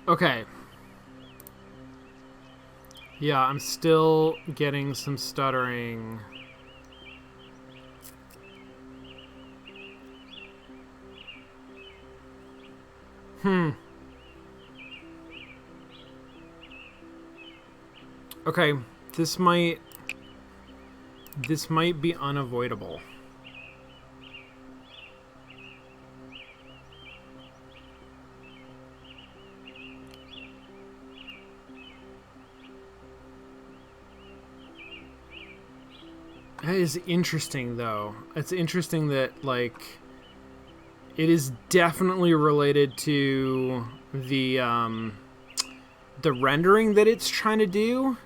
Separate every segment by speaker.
Speaker 1: Okay. Yeah, I'm still getting some stuttering. Okay, this might be unavoidable. That is interesting, though. It's interesting that, like, it is definitely related to the rendering that it's trying to do,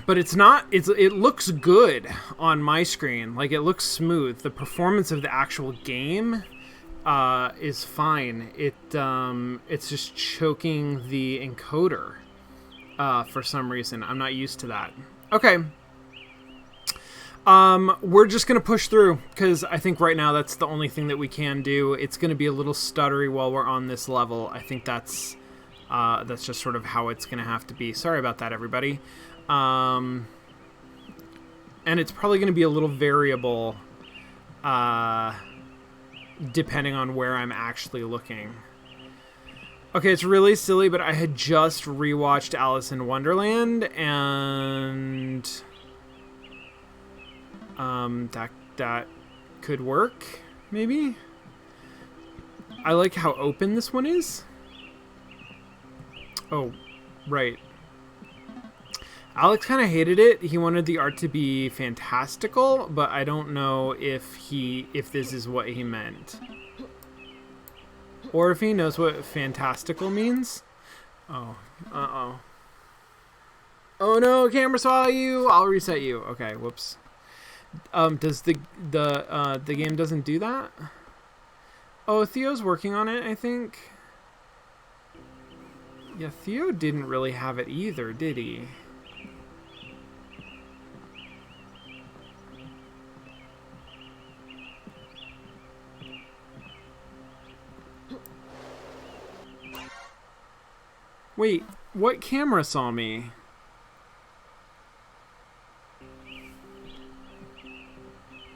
Speaker 1: but it's not. It looks good on my screen. Like, it looks smooth. The performance of the actual game is fine. It's just choking the encoder for some reason. I'm not used to that. Okay. We're just gonna push through because I think right now that's the only thing that we can do. It's gonna be a little stuttery while we're on this level. I think that's just sort of how it's gonna have to be. Sorry about that, everybody. And it's probably gonna be a little variable, depending on where I'm actually looking. Okay, it's really silly, but I had just rewatched Alice in Wonderland, and that could work, maybe? I like how open this one is. Oh, right. Alex kind of hated it. He wanted the art to be fantastical, but I don't know if this is what he meant. Or if he knows what fantastical means. Oh, uh-oh. Oh no, camera saw you! I'll reset you. Okay, whoops. Does the game doesn't do that? Oh, Theo's working on it, I think. Yeah, Theo didn't really have it either, did he? Wait, what camera saw me?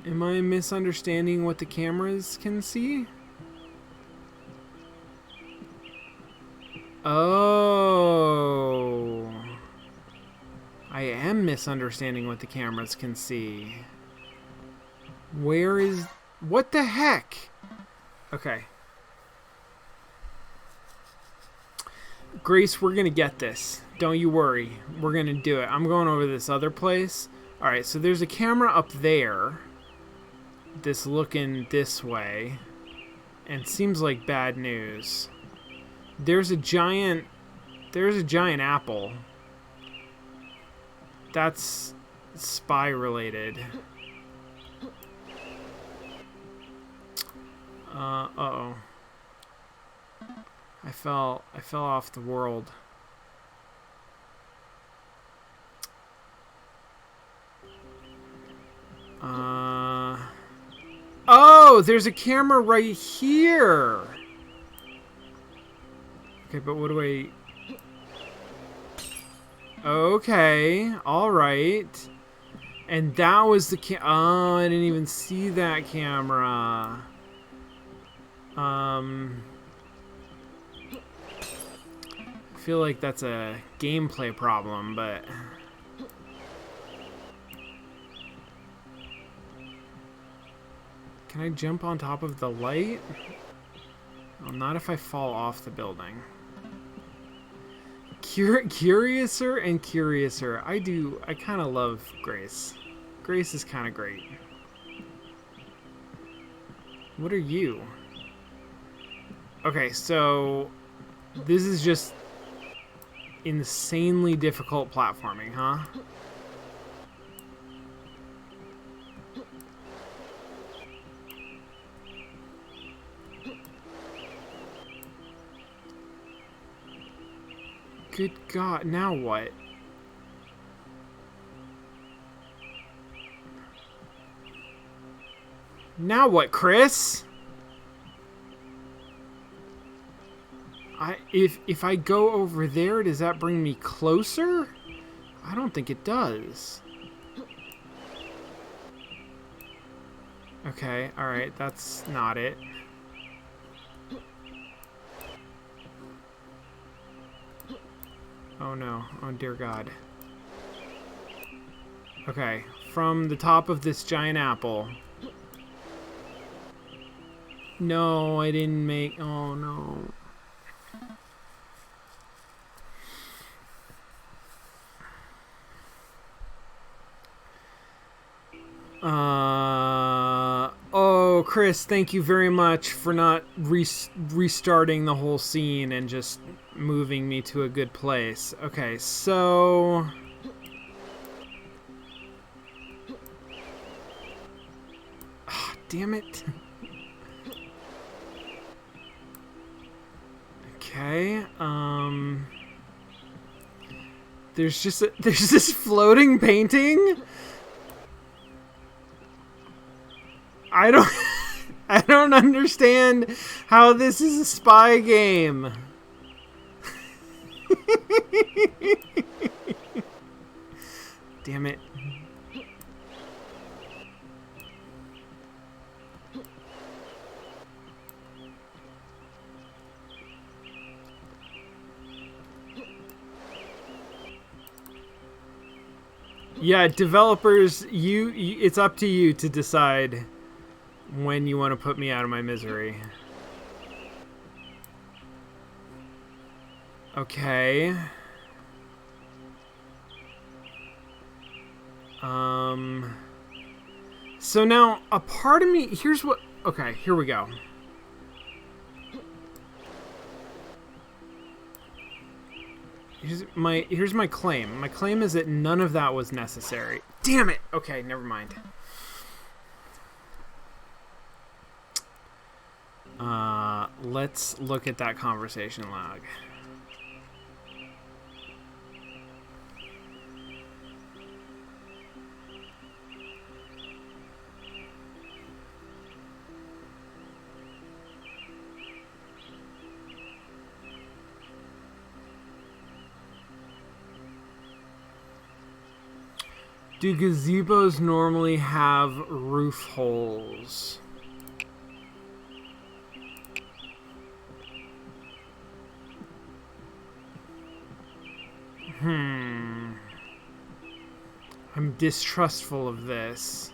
Speaker 1: Am I misunderstanding what the cameras can see? Oh. I am misunderstanding what the cameras can see. Where is... What the heck? Okay. Grace, we're gonna get this. Don't you worry. We're gonna do it. I'm going over this other place. Alright, so there's a camera up there. This looking this way. And seems like bad news. There's a giant apple. That's spy related. Uh-oh. I fell off the world. Oh, there's a camera right here. Okay, but what do I... Okay, alright. And that was the oh, I didn't even see that camera. I feel like that's a gameplay problem, but... Can I jump on top of the light? Well, not if I fall off the building. Curiouser and curiouser. I kind of love Grace. Grace is kind of great. What are you? Okay, so this is just insanely difficult platforming, huh? Good God, now what? Now what, Chris? If I go over there, does that bring me closer? I don't think it does. Okay, alright, that's not it. Oh no, oh dear God. Okay, from the top of this giant apple. No, I didn't make... Oh no. Oh, Chris, thank you very much for not restarting the whole scene and just moving me to a good place. Okay, so... Oh, damn it. Okay, there's this floating painting? I don't understand how this is a spy game. Damn it. Yeah, developers, it's up to you to decide when you want to put me out of my misery. Okay. So now a part of me, here's what, okay, here we go. Here's my claim. My claim is that none of that was necessary. Damn it! Okay, never mind. Let's look at that conversation log. Do gazebos normally have roof holes? I'm distrustful of this.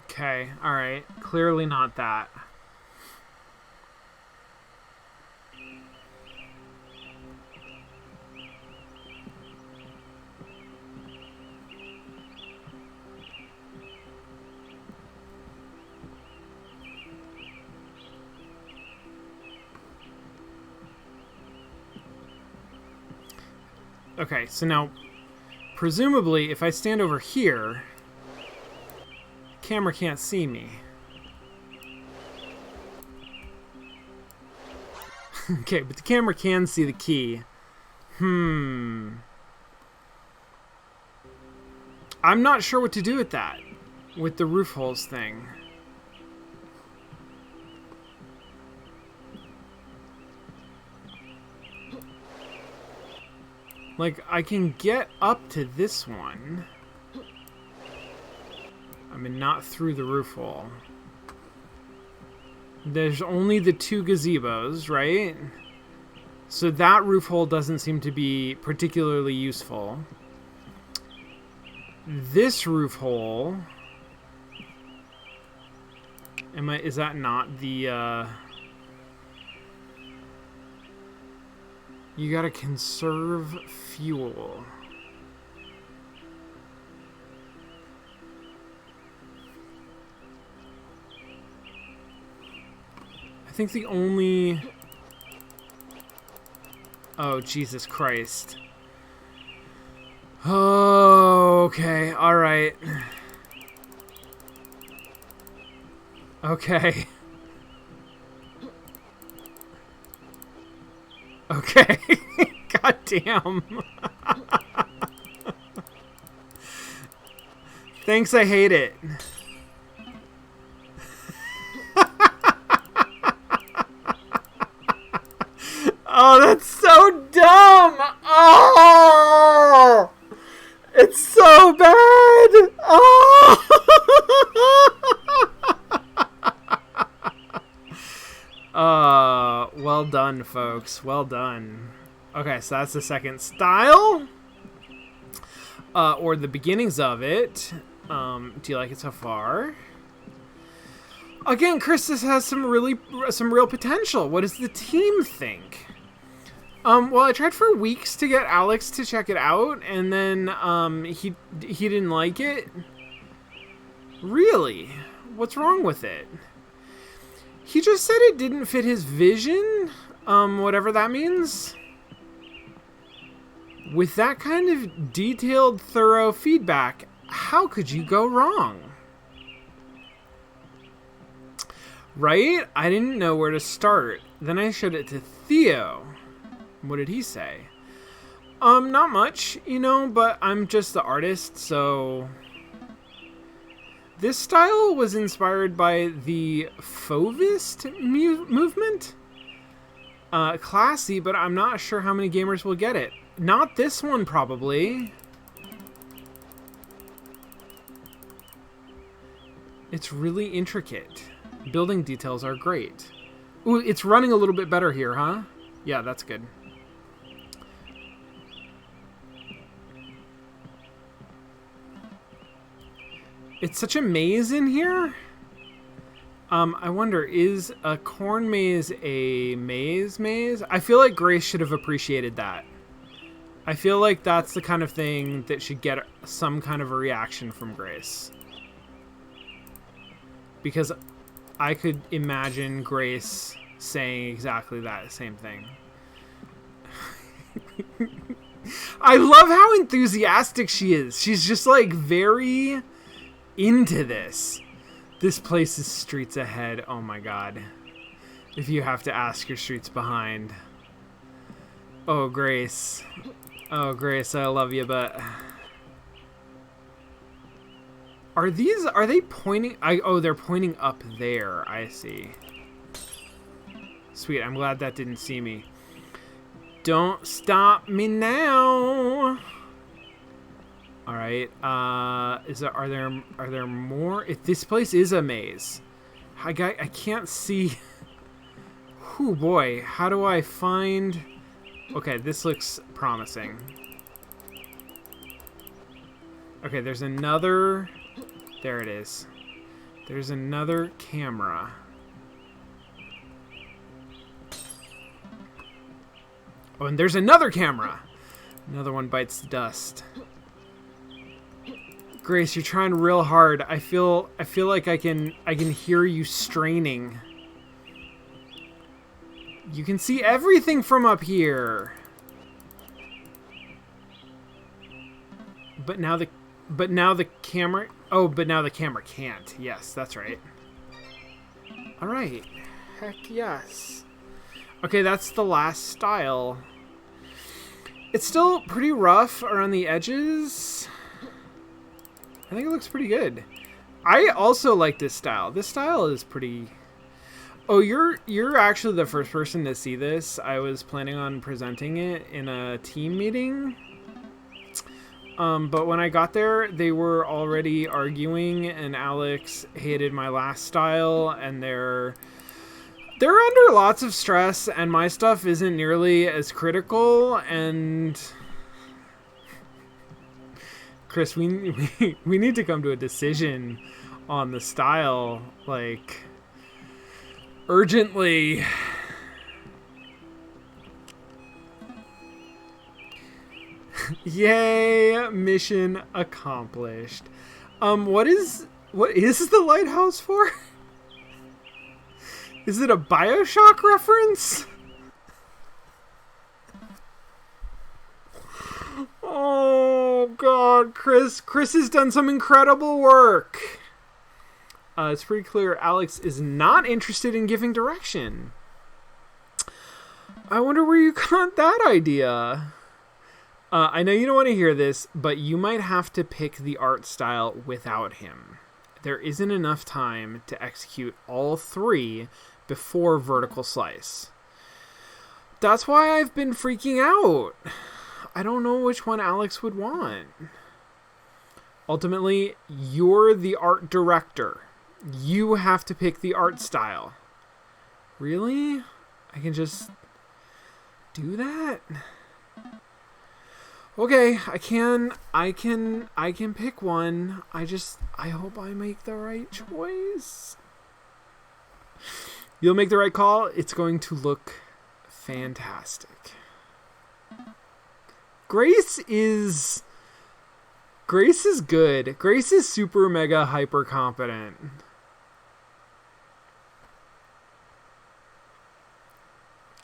Speaker 1: Okay, alright. Clearly not that. Okay, so now, presumably, if I stand over here, the camera can't see me. Okay, but the camera can see the key. I'm not sure what to do with that, with the roof holes thing. Like, I can get up to this one. I mean, not through the roof hole. There's only the two gazebos, right? So that roof hole doesn't seem to be particularly useful. This roof hole... Is that not the, You gotta conserve fuel. I think the only... Oh, Jesus Christ. Oh, okay, alright. Okay. Okay. God damn. Thanks, I hate it. Oh, that's so dumb! Oh! It's so bad! Oh! Well done, folks. Well done. Okay, so that's the second style. Or the beginnings of it. Do you like it so far? Again, Chris, this has some real potential. What does the team think? Well, I tried for weeks to get Alex to check it out, and then he didn't like it. Really? What's wrong with it? He just said it didn't fit his vision, whatever that means. With that kind of detailed, thorough feedback, how could you go wrong? Right? I didn't know where to start. Then I showed it to Theo. What did he say? Not much, but I'm just the artist, so... This style was inspired by the Fauvist movement. Classy, but I'm not sure how many gamers will get it. Not this one, probably. It's really intricate. Building details are great. Ooh, it's running a little bit better here, huh? Yeah, that's good. It's such a maze in here. I wonder, is a corn maze a maze? I feel like Grace should have appreciated that. I feel like that's the kind of thing that should get some kind of a reaction from Grace. Because I could imagine Grace saying exactly that same thing. I love how enthusiastic she is. She's just like very into this. This place is streets ahead. Oh my god. If you have to ask your streets behind. Oh, Grace. Oh, Grace, I love you, but... Are they pointing... Oh, they're pointing up there. I see. Sweet, I'm glad that didn't see me. Don't stop me now. All right. Are there more? If this place is a maze, I can't see. Oh boy, how do I find? Okay, this looks promising. Okay, there's another. There it is. There's another camera. Oh, and there's another camera. Another one bites the dust. Grace, you're trying real hard. I feel like I can hear you straining. You can see everything from up here. But now the camera... Oh, but now the camera can't. Yes, that's right. All right. Heck yes. Okay, that's the last style. It's still pretty rough around the edges. I think it looks pretty good. I also like this style. This style is pretty... Oh, you're actually the first person to see this. I was planning on presenting it in a team meeting. But when I got there, they were already arguing, and Alex hated my last style, and they're under lots of stress, and my stuff isn't nearly as critical, and... Chris, we need to come to a decision on the style, like, urgently. Yay, mission accomplished. What is the lighthouse for? Is it a BioShock reference? Oh god, Chris has done some incredible work. It's pretty clear Alex is not interested in giving direction. I wonder where you got that idea. I know you don't want to hear this, but you might have to pick the art style without him. There isn't enough time to execute all three before Vertical Slice. That's why I've been freaking out. I don't know which one Alex would want. Ultimately, you're the art director. You have to pick the art style. Really? I can just do that? Okay, I can pick one. I hope I make the right choice. You'll make the right call. It's going to look fantastic. Grace is good. Grace is super mega hyper competent.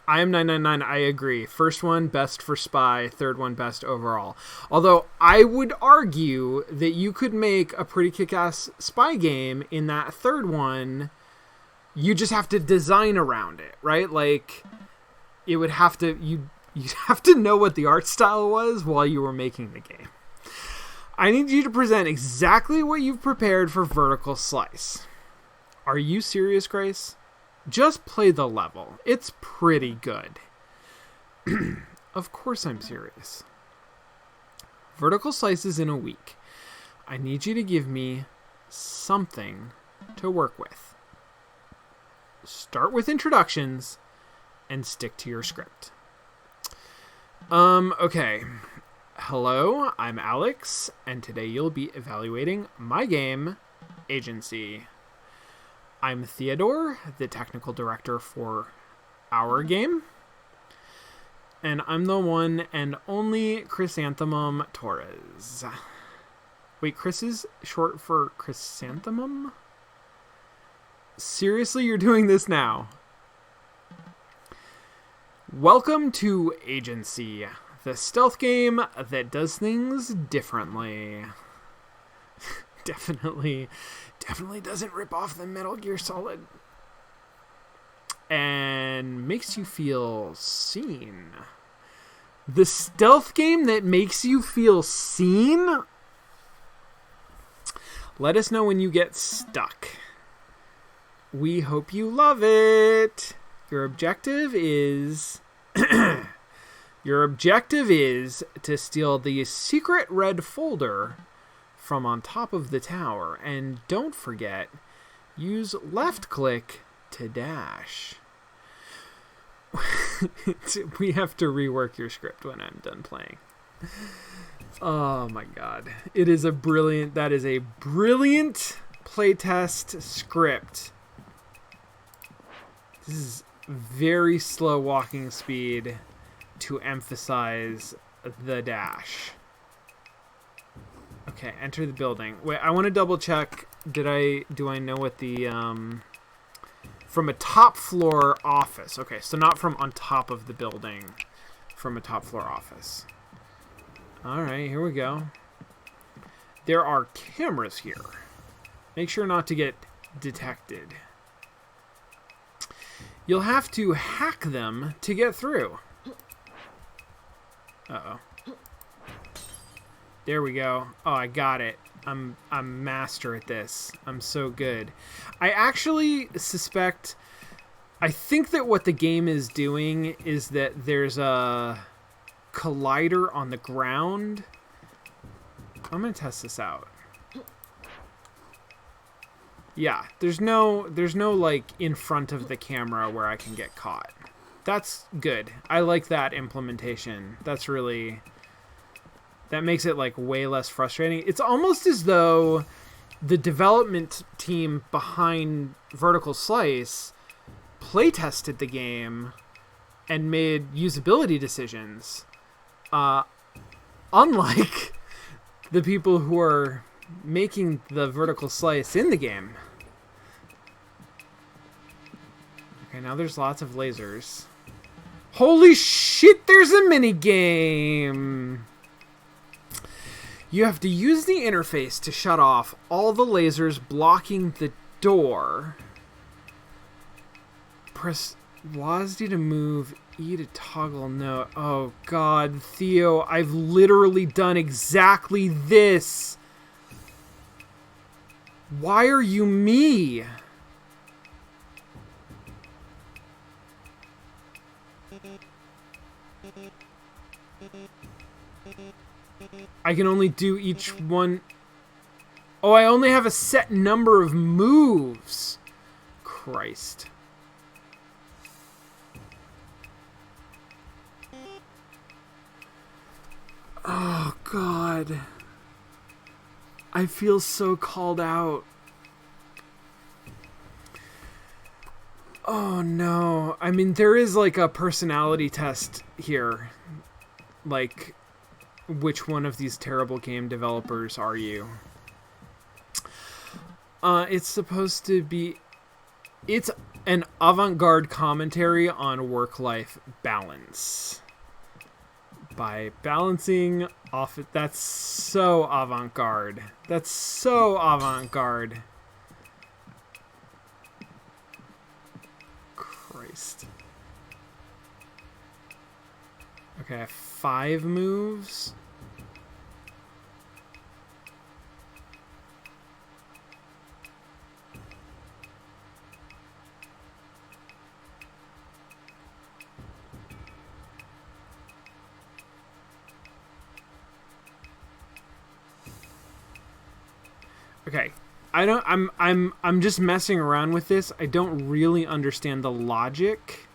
Speaker 1: I am 999. I agree. First one, best for spy. Third one, best overall. Although I would argue that you could make a pretty kick-ass spy game in that third one. You just have to design around it, right? Like, it would have to... You'd have to know what the art style was while you were making the game. I need you to present exactly what you've prepared for Vertical Slice. Are you serious, Grace? Just play the level. It's pretty good. Of course I'm serious. Vertical Slice is in a week. I need you to give me something to work with. Start with introductions and stick to your script. Okay. Hello, I'm Alex, and today you'll be evaluating my game, Agency. I'm Theodore, the technical director for our game, and I'm the one and only Chrysanthemum Torres. Wait, Chris is short for Chrysanthemum? Seriously, you're doing this now? Welcome to Agency, the stealth game that does things differently. Definitely doesn't rip off the Metal Gear Solid. And makes you feel seen. The stealth game that makes you feel seen? Let us know when you get stuck. We hope you love it. Your objective is to steal the secret red folder from on top of the tower. And don't forget, use left click to dash. We have to rework your script when I'm done playing. Oh my god. That is a brilliant playtest script. This is very slow walking speed to emphasize the dash. Okay, enter the building. Wait, I want to double check. Do I know what the from a top floor office? Okay, so not from on top of the building, from a top floor office. All right, here we go. There are cameras here. Make sure not to get detected. You'll have to hack them to get through. Uh-oh. There we go. Oh, I got it. I'm master at this. I'm so good. I actually suspect... I think that what the game is doing is that there's a collider on the ground. I'm going to test this out. Yeah, there's no like in front of the camera where I can get caught. That's good. I like that implementation. That makes it like way less frustrating. It's almost as though the development team behind Vertical Slice playtested the game and made usability decisions. Unlike the people who are making the Vertical Slice in the game. Okay, now there's lots of lasers. Holy shit, there's a mini game! You have to use the interface to shut off all the lasers blocking the door. Press WASD to move, E to toggle, no. Oh god, Theo, I've literally done exactly this! Why are you me? I can only do each one. Oh, I only have a set number of moves. Christ. Oh, God. I feel so called out. Oh, no. I mean, there is like a personality test here. Like, which one of these terrible game developers are you? It's supposed to be... It's an avant-garde commentary on work-life balance. By balancing off... That's so avant-garde. That's so avant-garde. Christ. Okay, I have 5 moves. Okay. I'm just messing around with this. I don't really understand the logic.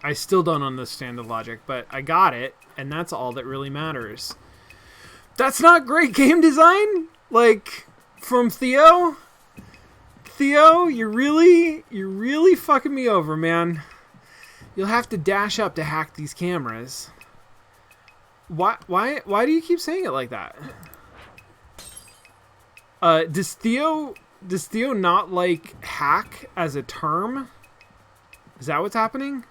Speaker 1: I still don't understand the logic, but I got it, and that's all that really matters. That's not great game design? Like, from Theo? Theo, you're really fucking me over, man. You'll have to dash up to hack these cameras. Why do you keep saying it like that? Does Theo not like hack as a term? Is that what's happening?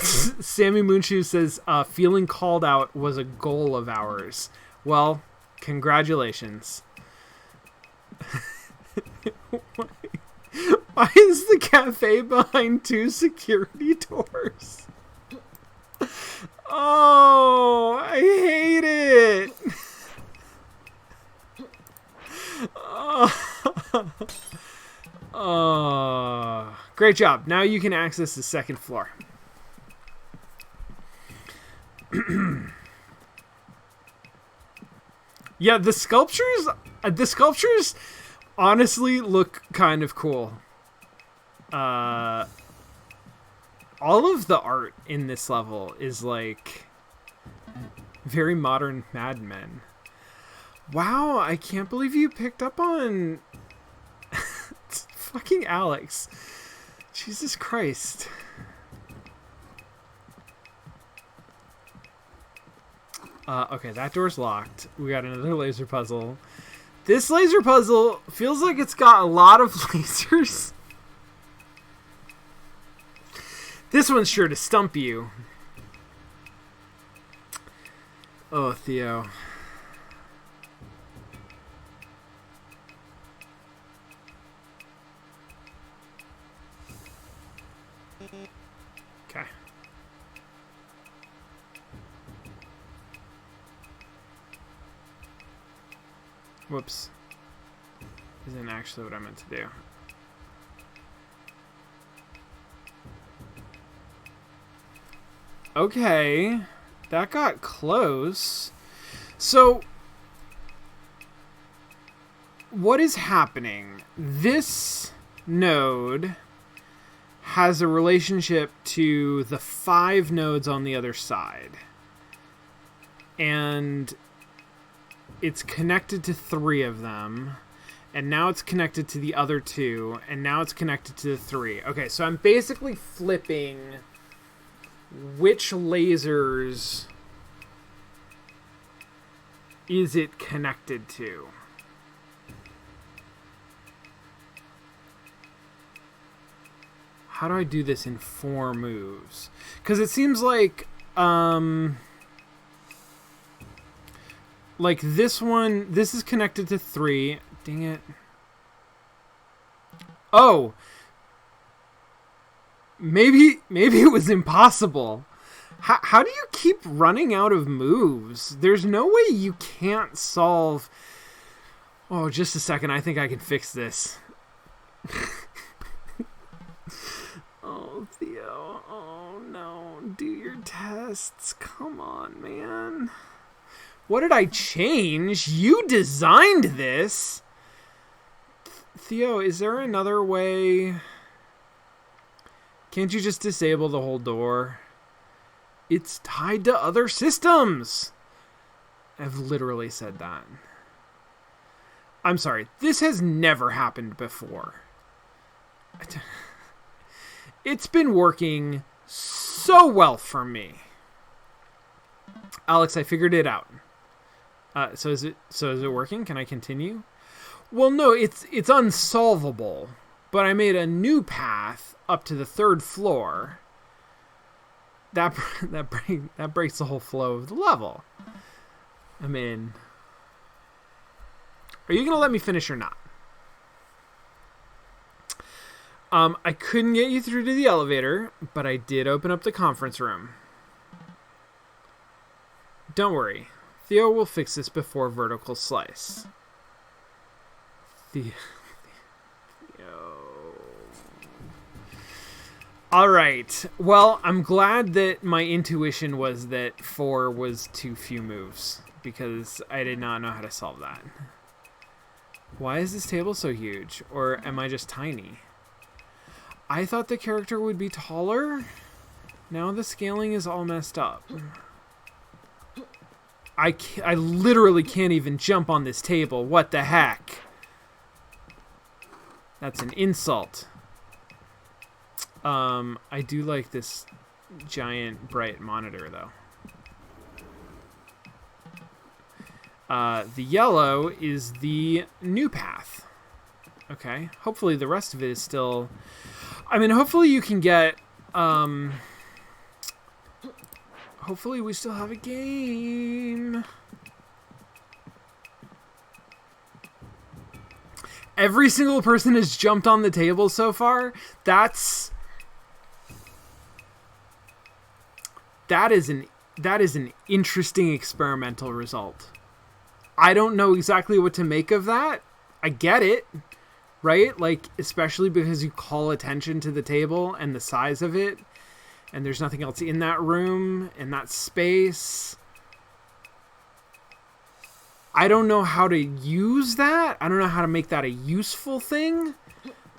Speaker 1: Sammy Moonshoe says, feeling called out was a goal of ours. Well, congratulations. Why is the cafe behind 2 security doors? Oh, I hate it. Oh, great job. Now you can access the 2nd floor. Yeah, the sculptures honestly look kind of cool. All of the art in this level is like very modern Mad Men. Wow, I can't believe you picked up on fucking Alex. Jesus Christ. Okay, that door's locked. We got another laser puzzle. This laser puzzle feels like it's got a lot of lasers. This one's sure to stump you. Oh, Theo. Okay. Whoops. Isn't actually what I meant to do. Okay. That got close. So, what is happening? This node has a relationship to the 5 nodes on the other side. And it's connected to 3 of them, and now it's connected to the other 2, and now it's connected to the 3. Okay, so I'm basically flipping which lasers is it connected to. How do I do this in 4 moves? Because it seems like this one, this is connected to 3. Dang it. Oh! Maybe it was impossible. How do you keep running out of moves? There's no way you can't solve... Oh, just a second. I think I can fix this. Oh, Theo. Oh, no. Do your tests. Come on, man. What did I change? You designed this. Theo, is there another way? Can't you just disable the whole door? It's tied to other systems. I've literally said that. I'm sorry. This has never happened before. It's been working so well for me. Alex, I figured it out. So is it working? Can I continue? Well, no, it's unsolvable. But I made a new path up to the 3rd floor. That breaks the whole flow of the level. I mean, are you going to let me finish or not? I couldn't get you through to the elevator, but I did open up the conference room. Don't worry. Theo will fix this before vertical slice. Theo. All right. Well, I'm glad that my intuition was that 4 was too few moves, because I did not know how to solve that. Why is this table so huge? Or am I just tiny? I thought the character would be taller. Now the scaling is all messed up. I literally can't even jump on this table. What the heck? That's an insult. I do like this giant bright monitor though. The yellow is the new path. Okay. Hopefully the rest of it is still... I mean, hopefully you can get... Hopefully we still have a game. Every single person has jumped on the table so far. That is an interesting experimental result. I don't know exactly what to make of that. I get it, right? Like, especially because you call attention to the table and the size of it, and there's nothing else in that room, in that space. I don't know how to use that. I don't know how to make that a useful thing.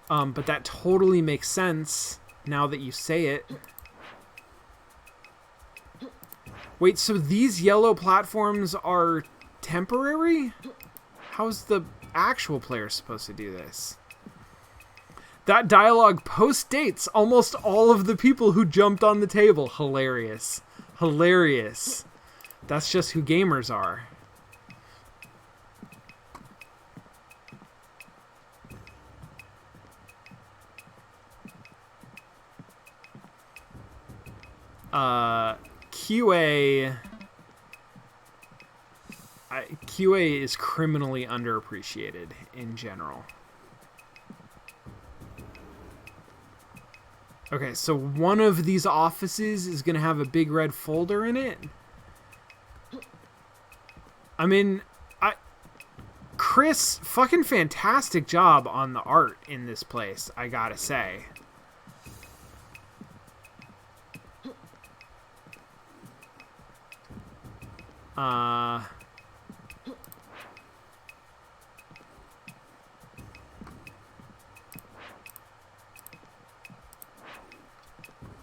Speaker 1: But that totally makes sense now that you say it. Wait, so these yellow platforms are temporary? How's the actual player supposed to do this? That dialogue post-dates almost all of the people who jumped on the table. Hilarious. Hilarious. That's just who gamers are. QA is criminally underappreciated in general. Okay, so one of these offices is going to have a big red folder in it. I mean, Chris, fucking fantastic job on the art in this place, I gotta say.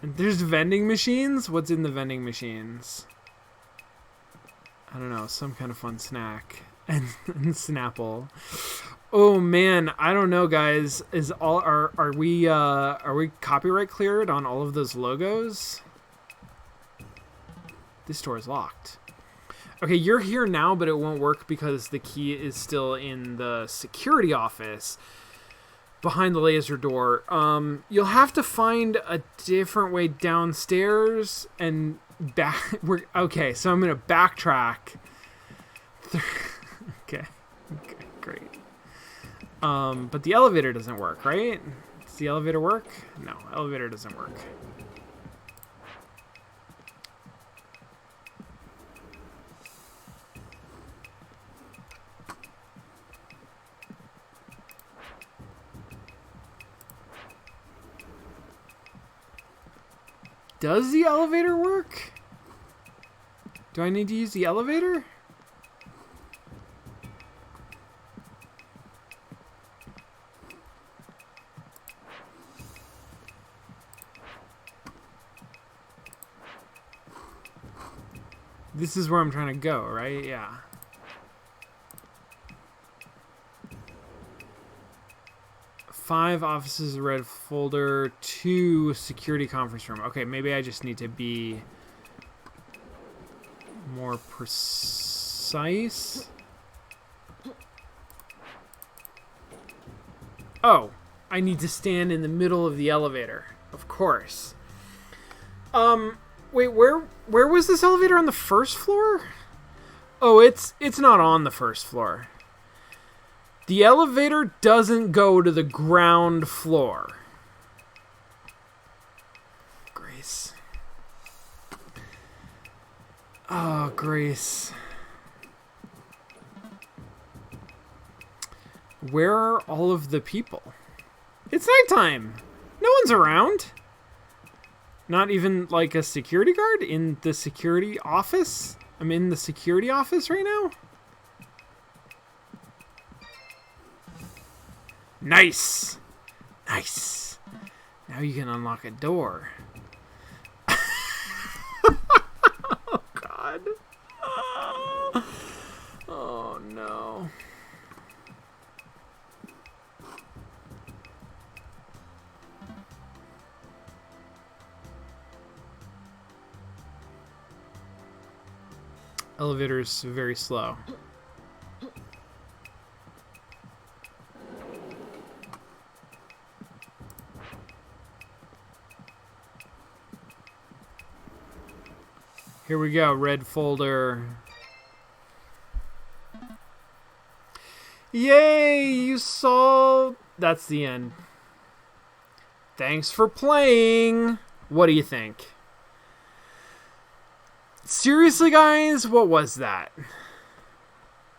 Speaker 1: There's vending machines? What's in the vending machines? I don't know, some kind of fun snack. And Snapple. Oh man, I don't know, guys. Are we copyright cleared on all of those logos? This door is locked. Okay, you're here now, but it won't work because the key is still in the security office behind the laser door. You'll have to find a different way downstairs and back. Okay, so I'm gonna backtrack. Okay, great. But the elevator doesn't work, right? Does the elevator work? No, elevator doesn't work. Does the elevator work? Do I need to use the elevator? This is where I'm trying to go, right? Yeah. Five offices, red folder, 2 security conference room. Okay, maybe I just need to be more precise. Oh, I need to stand in the middle of the elevator. Of course. Wait, where was this elevator, on the first floor? Oh, it's not on the first floor. The elevator doesn't go to the ground floor. Grace. Oh, Grace. Where are all of the people? It's nighttime. No one's around. Not even like a security guard in the security office? I'm in the security office right now? Nice! Nice. Now you can unlock a door. Oh, God. Oh, no. Elevator's very slow. Here we go, red folder. Yay, you saw... That's the end. Thanks for playing. What do you think? Seriously, guys, what was that?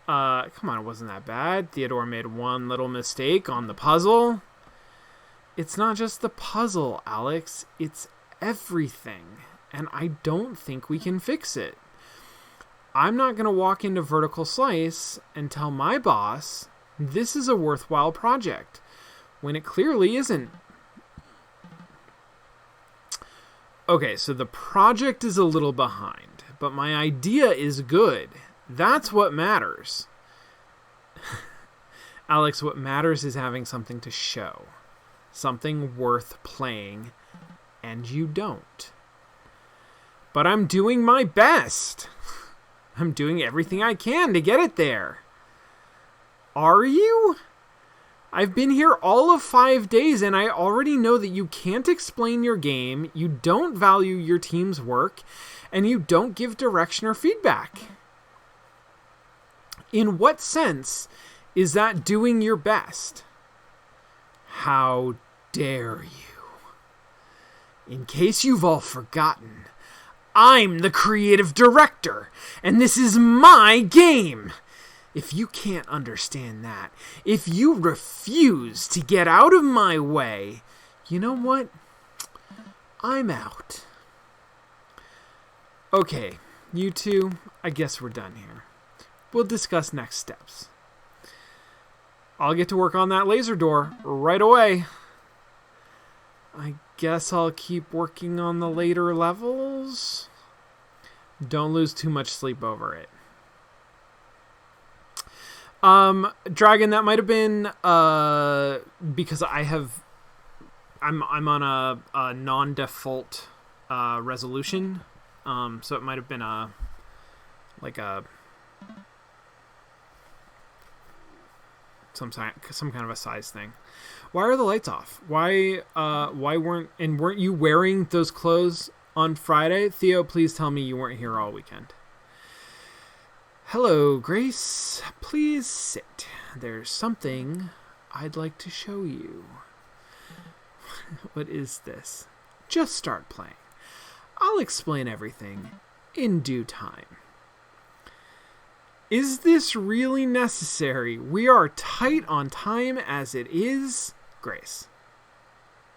Speaker 1: Come on, it wasn't that bad. Theodore made one little mistake on the puzzle. It's not just the puzzle, Alex. It's everything. And I don't think we can fix it. I'm not going to walk into Vertical Slice and tell my boss this is a worthwhile project, when it clearly isn't. Okay, so the project is a little behind, but my idea is good. That's what matters. Alex, what matters is having something to show. Something worth playing, and you don't. But I'm doing my best. I'm doing everything I can to get it there. Are you? I've been here all of 5 days, and I already know that you can't explain your game, you don't value your team's work, and you don't give direction or feedback. In what sense is that doing your best? How dare you? In case you've all forgotten, I'm the creative director, and this is my game. If you can't understand that, if you refuse to get out of my way, you know what? I'm out. Okay, you two, I guess we're done here. We'll discuss next steps. I'll get to work on that laser door right away. I guess I'll keep working on the later levels. Don't lose too much sleep over it. Dragon, that might have been because I'm on a non-default resolution. So it might have been some kind of a size thing. Why are the lights off? Why weren't you wearing those clothes on Friday? Theo, please tell me you weren't here all weekend. Hello, Grace. Please sit. There's something I'd like to show you. What is this? Just start playing. I'll explain everything in due time. Is this really necessary? We are tight on time as it is. Grace,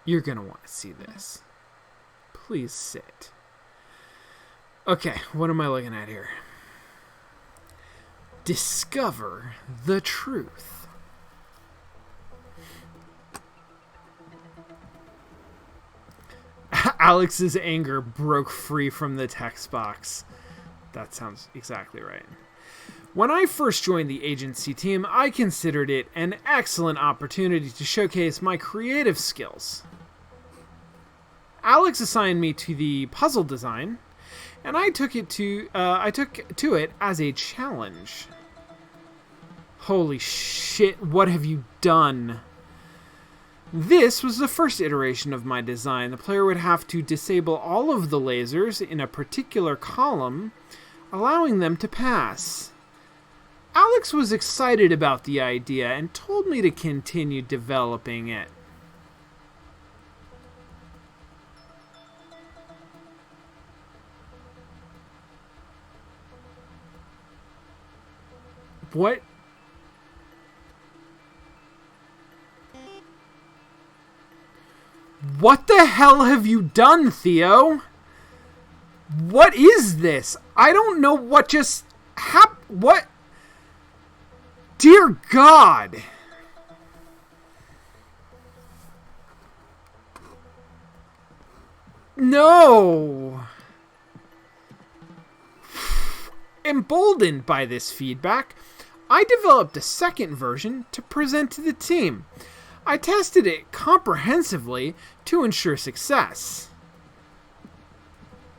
Speaker 1: you're going to want to see this. Please sit. Okay, what am I looking at here? Discover the truth. Alex's anger broke free from the text box. That sounds exactly right. When I first joined the agency team, I considered it an excellent opportunity to showcase my creative skills. Alex assigned me to the puzzle design, and I took to it as a challenge. Holy shit, what have you done? This was the first iteration of my design. The player would have to disable all of the lasers in a particular column, allowing them to pass. Alex was excited about the idea and told me to continue developing it. What? What the hell have you done, Theo? What is this? I don't know what just happened. What? Dear God. No. Emboldened by this feedback, I developed a second version to present to the team. I tested it comprehensively to ensure success.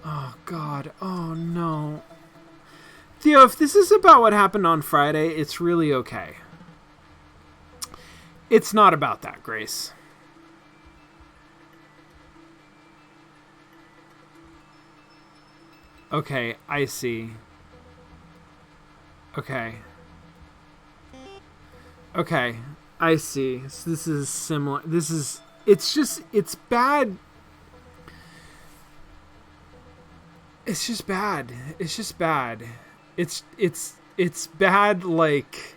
Speaker 1: Oh, God. Oh, no. Theo, if this is about what happened on Friday, it's really okay. It's not about that, Grace. Okay, I see. Okay. Okay, I see. So this is similar. It's bad. It's just bad. It's just bad. It's bad, like,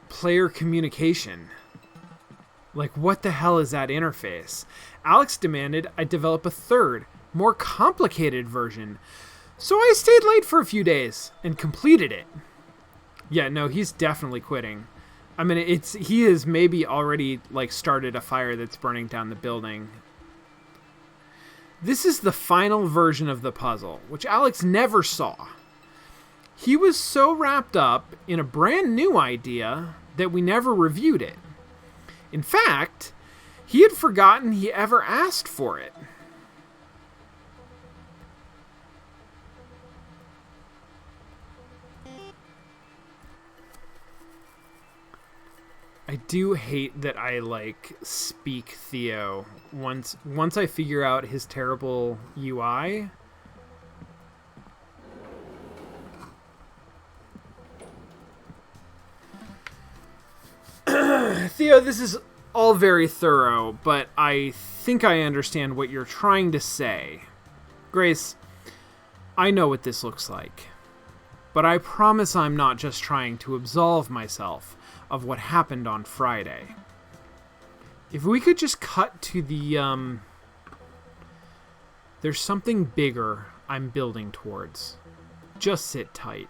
Speaker 1: player communication. Like, what the hell is that interface? Alex demanded I develop a third, more complicated version. So I stayed late for a few days and completed it. Yeah, no, he's definitely quitting. I mean, he has maybe already, like, started a fire that's burning down the building. This is the final version of the puzzle, which Alex never saw. He was so wrapped up in a brand new idea that we never reviewed it. In fact, he had forgotten he ever asked for it. I do hate that I, like, speak Theo. Once I figure out his terrible UI. Theo, this is all very thorough, but I think I understand what you're trying to say. Grace, I know what this looks like. But I promise I'm not just trying to absolve myself of what happened on Friday. If we could just cut to the, there's something bigger I'm building towards. Just sit tight.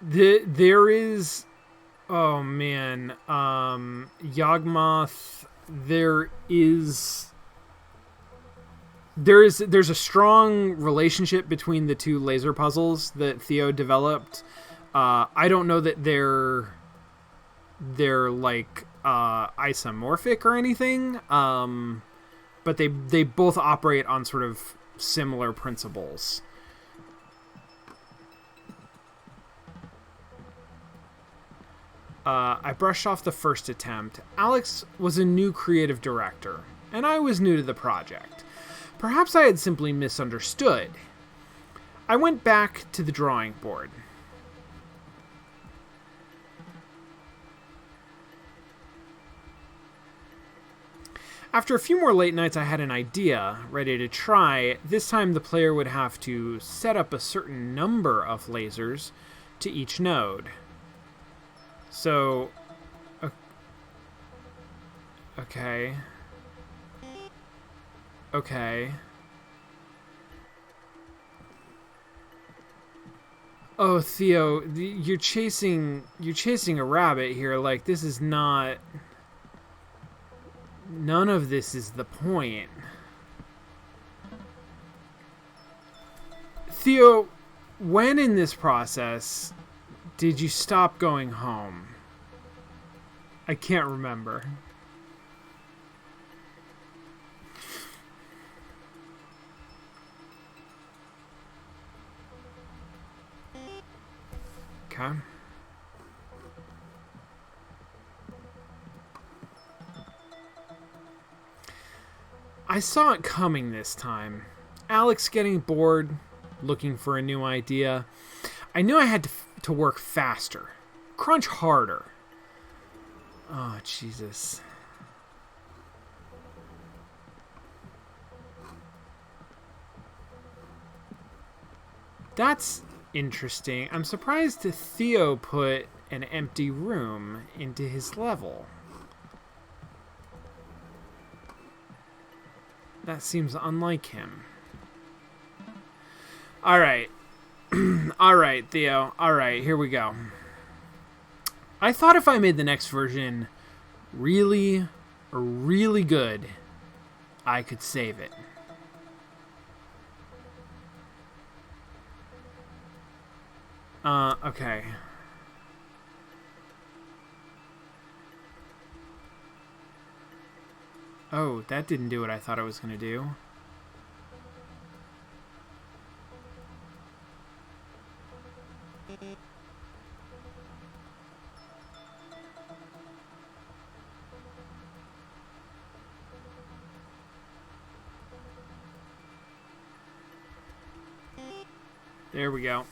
Speaker 1: There is... Oh, man. Yawgmoth, there's a strong relationship between the two laser puzzles that Theo developed. I don't know that they're like isomorphic or anything, but they both operate on sort of similar principles. I brushed off the first attempt. Alex was a new creative director, and I was new to the project. Perhaps I had simply misunderstood. I went back to the drawing board. After a few more late nights, I had an idea ready to try. This time the player would have to set up a certain number of lasers to each node. So, okay. Okay. Oh, Theo, you're chasing a rabbit here. Like, this is not... None of this is the point. Theo, when in this process did you stop going home? I can't remember. Okay. I saw it coming this time. Alex getting bored, looking for a new idea. I knew I had to work faster, crunch harder. Oh, Jesus. That's interesting. I'm surprised Theo put an empty room into his level. That seems unlike him. Alright. Alright, Theo. Alright, here we go. I thought if I made the next version really, really good, I could save it. Okay. Oh, that didn't do what I thought it was going to do. There we go.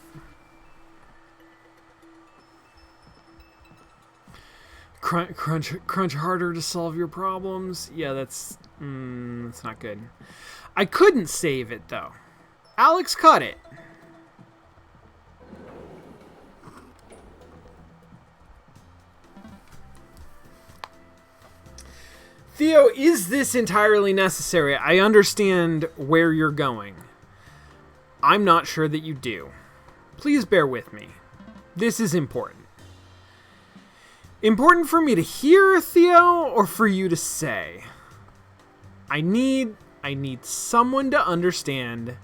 Speaker 1: Crunch harder to solve your problems. Yeah, that's not good. I couldn't save it though. Alex cut it. Theo, is this entirely necessary? I understand where you're going. I'm not sure that you do. Please bear with me. This is important. Important for me to hear, Theo, or for you to say? I need someone to understand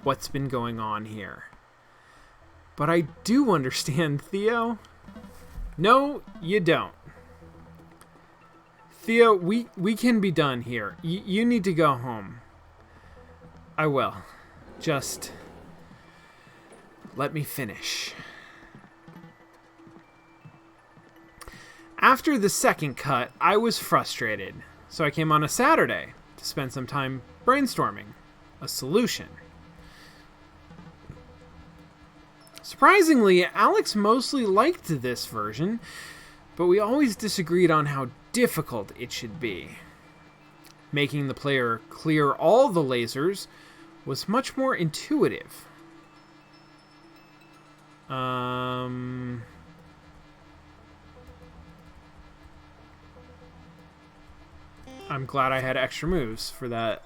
Speaker 1: what's been going on here. But I do understand, Theo. No, you don't. Theo, we can be done here. You need to go home. I will. Just let me finish. After the second cut, I was frustrated, so I came on a Saturday to spend some time brainstorming a solution. Surprisingly, Alex mostly liked this version, but we always disagreed on how difficult it should be. Making the player clear all the lasers was much more intuitive. I'm glad I had extra moves for that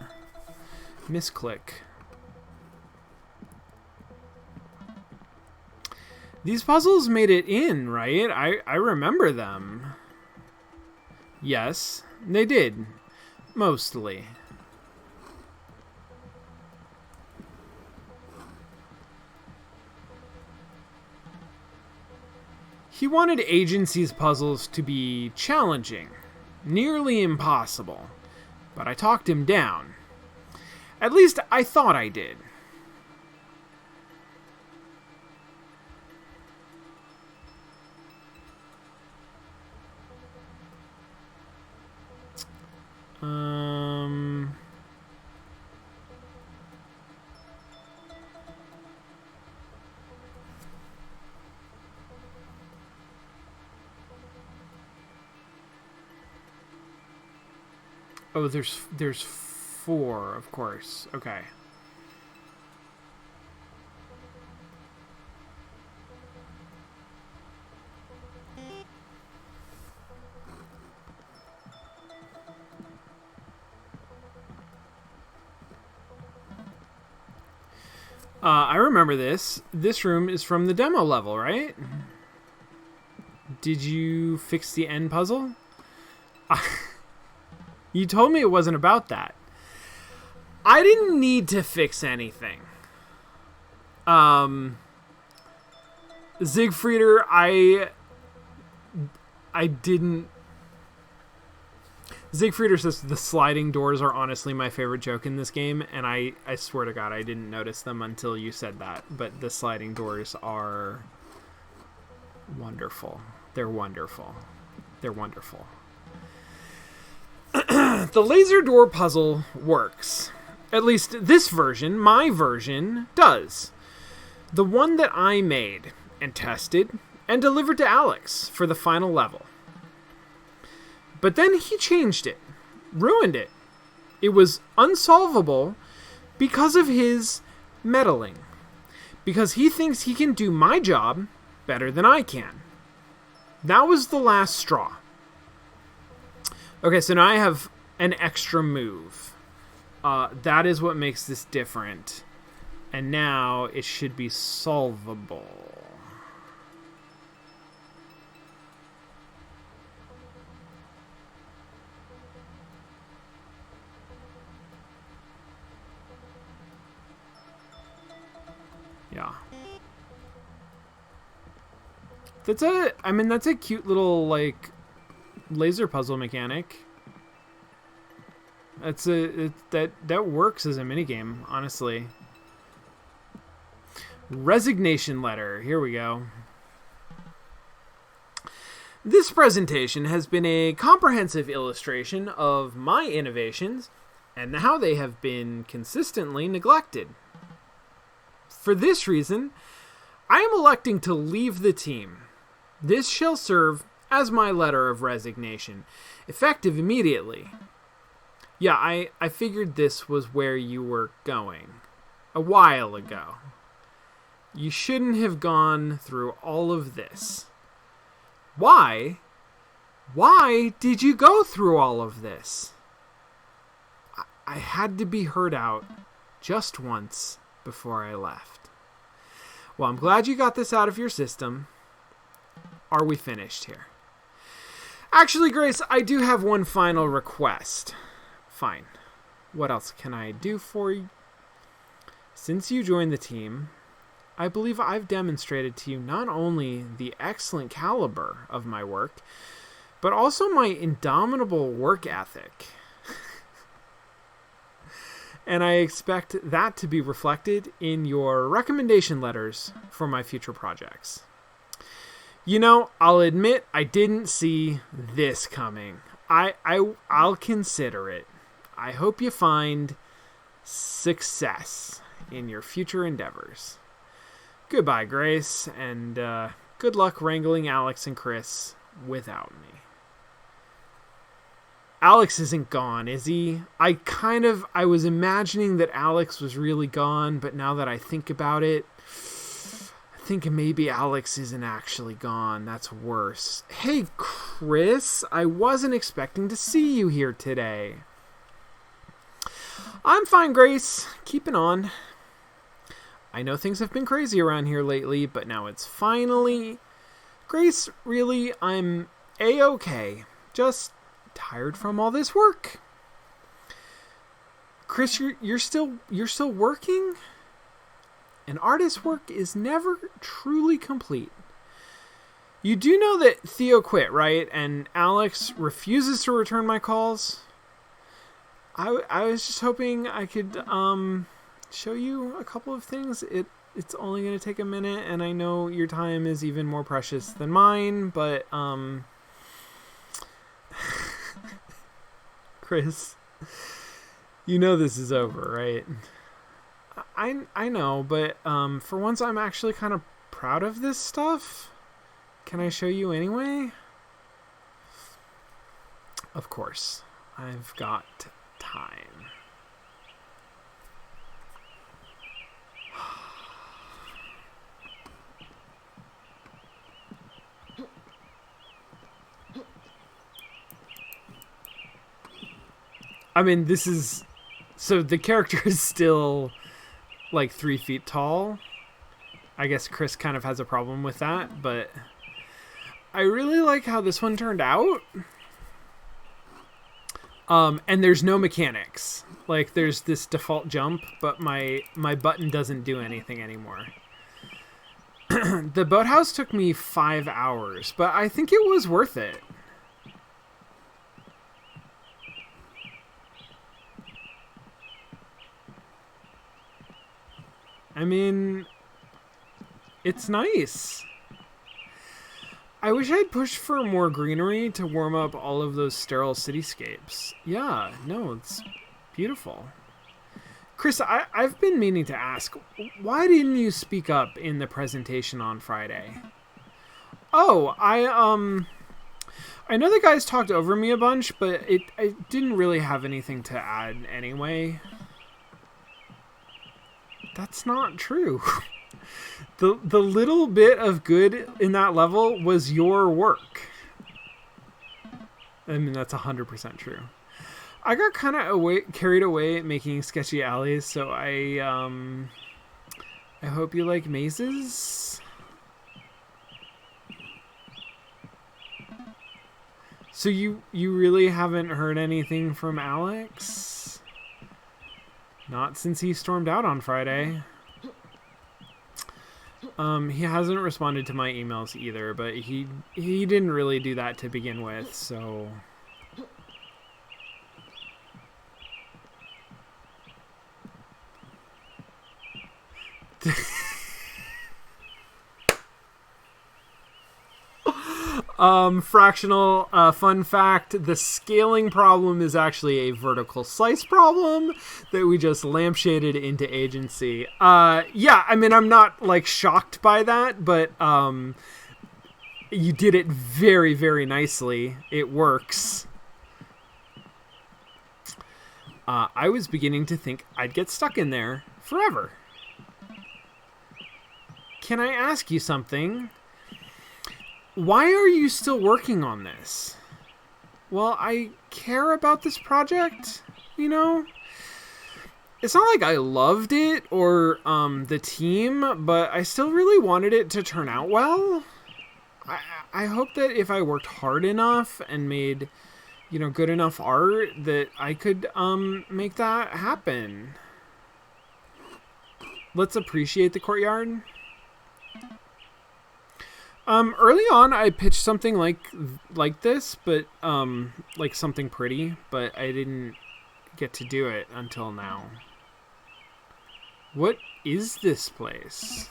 Speaker 1: misclick. These puzzles made it in, right? I remember them. Yes, they did. Mostly. He wanted Agency's puzzles to be challenging. Nearly impossible, but I talked him down. At least I thought I did. Oh, there's 4, of course. Okay. I remember this. This room is from the demo level, right? Did you fix the end puzzle? You told me it wasn't about that. I didn't need to fix anything. Siegfrieder, I didn't... Siegfrieder says the sliding doors are honestly my favorite joke in this game, and I swear to God I didn't notice them until you said that, but the sliding doors are wonderful. They're wonderful. They're wonderful. The laser door puzzle works. At least this version, my version, does. The one that I made and tested and delivered to Alex for the final level. But then he changed it, ruined it. It was unsolvable because of his meddling. Because he thinks he can do my job better than I can. That was the last straw. Okay, so now I have an extra move. That is what makes this different. And now it should be solvable. Yeah. That's a cute little, like, laser puzzle mechanic. That works as a minigame, honestly. Resignation letter. Here we go. This presentation has been a comprehensive illustration of my innovations and how they have been consistently neglected. For this reason, I am electing to leave the team. This shall serve as my letter of resignation, effective immediately. Yeah, I figured this was where you were going. A while ago. You shouldn't have gone through all of this. Why? Why did you go through all of this? I had to be heard out just once before I left. Well, I'm glad you got this out of your system. Are we finished here? Actually, Grace, I do have one final request. Fine. What else can I do for you? Since you joined the team, I believe I've demonstrated to you not only the excellent caliber of my work, but also my indomitable work ethic. And I expect that to be reflected in your recommendation letters for my future projects. You know, I'll admit I didn't see this coming. I'll consider it. I hope you find success in your future endeavors. Goodbye, Grace, and good luck wrangling Alex and Chris without me. Alex isn't gone, is he? I was imagining that Alex was really gone, but now that I think about it, I think maybe Alex isn't actually gone. That's worse. Hey, Chris, I wasn't expecting to see you here today. I'm fine, Grace. Keeping on. I know things have been crazy around here lately, but now it's finally... Grace, really, I'm A-okay. Just tired from all this work. Chris, you're still working? An artist's work is never truly complete. You do know that Theo quit, right? And Alex refuses to return my calls? I was just hoping I could show you a couple of things. It's only going to take a minute, and I know your time is even more precious than mine, but Chris, you know this is over, right? I know, but for once I'm actually kind of proud of this stuff. Can I show you anyway? Of course. I've got time. I mean, this is... So the character is still, like, 3 feet tall. I guess Chris kind of has a problem with that, but... I really like how this one turned out. And there's no mechanics. Like, there's this default jump, but my button doesn't do anything anymore. The boathouse took me 5 hours, but I think it was worth it. I mean, it's nice. I wish I'd pushed for more greenery to warm up all of those sterile cityscapes. Yeah, no, it's beautiful. Chris, I've been meaning to ask, why didn't you speak up in the presentation on Friday? Oh, I know the guys talked over me a bunch, but I didn't really have anything to add anyway. That's not true. The little bit of good in that level was your work. I mean, that's 100% true. I got kind of carried away making sketchy alleys, so I hope you like mazes. So you really haven't heard anything from Alex? Not since he stormed out on Friday. He hasn't responded to my emails either, but he didn't really do that to begin with, so... Fractional fun fact, the scaling problem is actually a vertical slice problem that we just lampshaded into agency. Yeah, I mean, I'm not like shocked by that, but you did it very, very nicely. It works. I was beginning to think I'd get stuck in there forever. Can I ask you something? Why are you still working on this? Well, I care about this project, you know? It's not like I loved it or the team, but I still really wanted it to turn out well. I hope that if I worked hard enough and made, you know, good enough art that I could make that happen. Let's appreciate the courtyard. Early on, I pitched something like this, but, like something pretty, but I didn't get to do it until now. What is this place?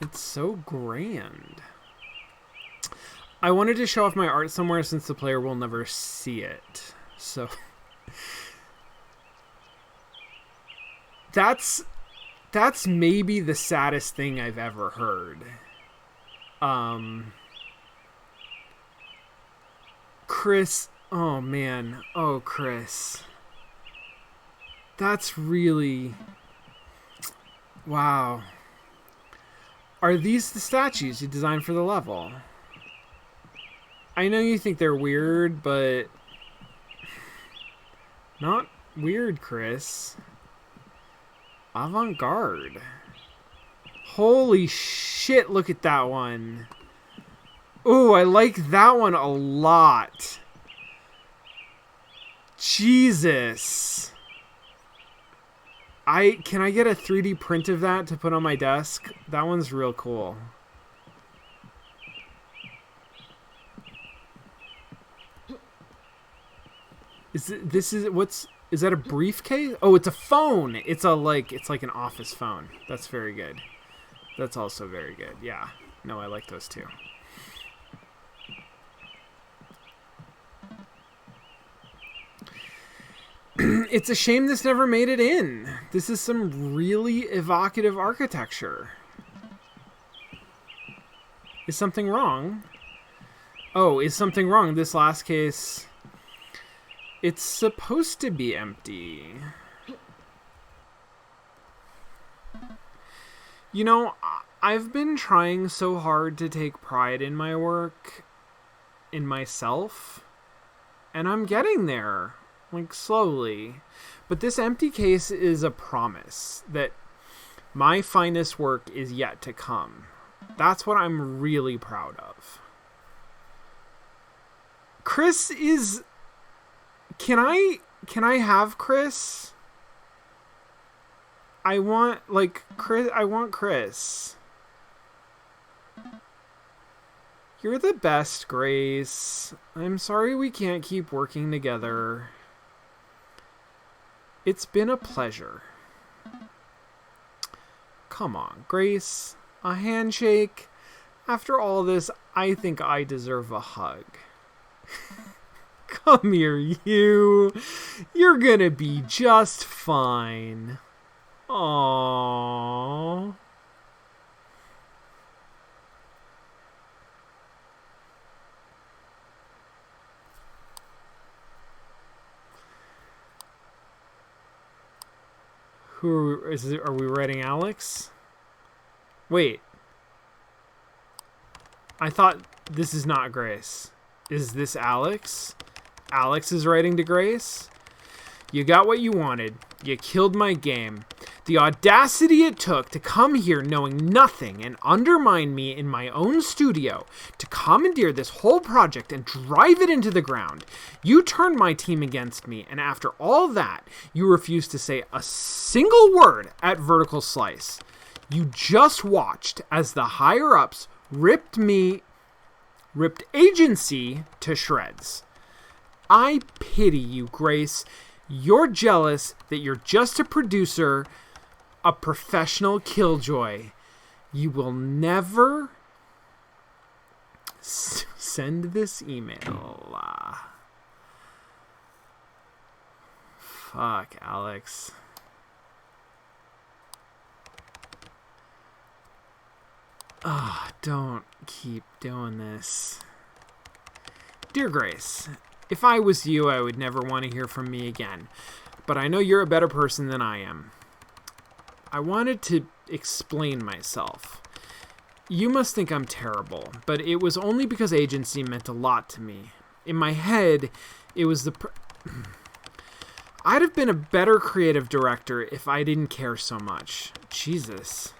Speaker 1: It's so grand. I wanted to show off my art somewhere since the player will never see it, so... That's maybe the saddest thing I've ever heard. Chris, oh man, oh Chris, that's really, wow. Are these the statues you designed for the level? I know you think they're weird, but not weird, Chris. Avant-garde. Holy shit, look at that one. Ooh, I like that one a lot. Jesus. Can I get a 3D print of that to put on my desk? That one's real cool. Is that a briefcase? Oh, it's a phone. It's like an office phone. That's very good. That's also very good. Yeah. No, I like those too. It's a shame this never made it in. This is some really evocative architecture. Is something wrong? Oh, is something wrong? This last case... It's supposed to be empty. You know, I've been trying so hard to take pride in my work, in myself, and I'm getting there, like, slowly. But this empty case is a promise that my finest work is yet to come. That's what I'm really proud of. Chris is... Can I have Chris? I want Chris. You're the best, Grace. I'm sorry we can't keep working together. It's been a pleasure. Come on, Grace. A handshake? After all this, I think I deserve a hug. Come here, you. You're gonna be just fine. Aww. Are we writing Alex? Wait. I thought this is not Grace. Is this Alex? Alex is writing to Grace? You got what you wanted. You killed my game. The audacity it took to come here knowing nothing and undermine me in my own studio, to commandeer this whole project and drive it into the ground. You turned my team against me, and after all that, you refused to say a single word at Vertical Slice. You just watched as the higher-ups ripped agency to shreds. I pity you, Grace. You're jealous that you're just a producer, a professional killjoy. You will never send this email. Fuck, Alex. Don't keep doing this. Dear Grace, if I was you, I would never want to hear from me again. But I know you're a better person than I am. I wanted to explain myself. You must think I'm terrible, but it was only because agency meant a lot to me. In my head, it was I'd have been a better creative director if I didn't care so much. Jesus.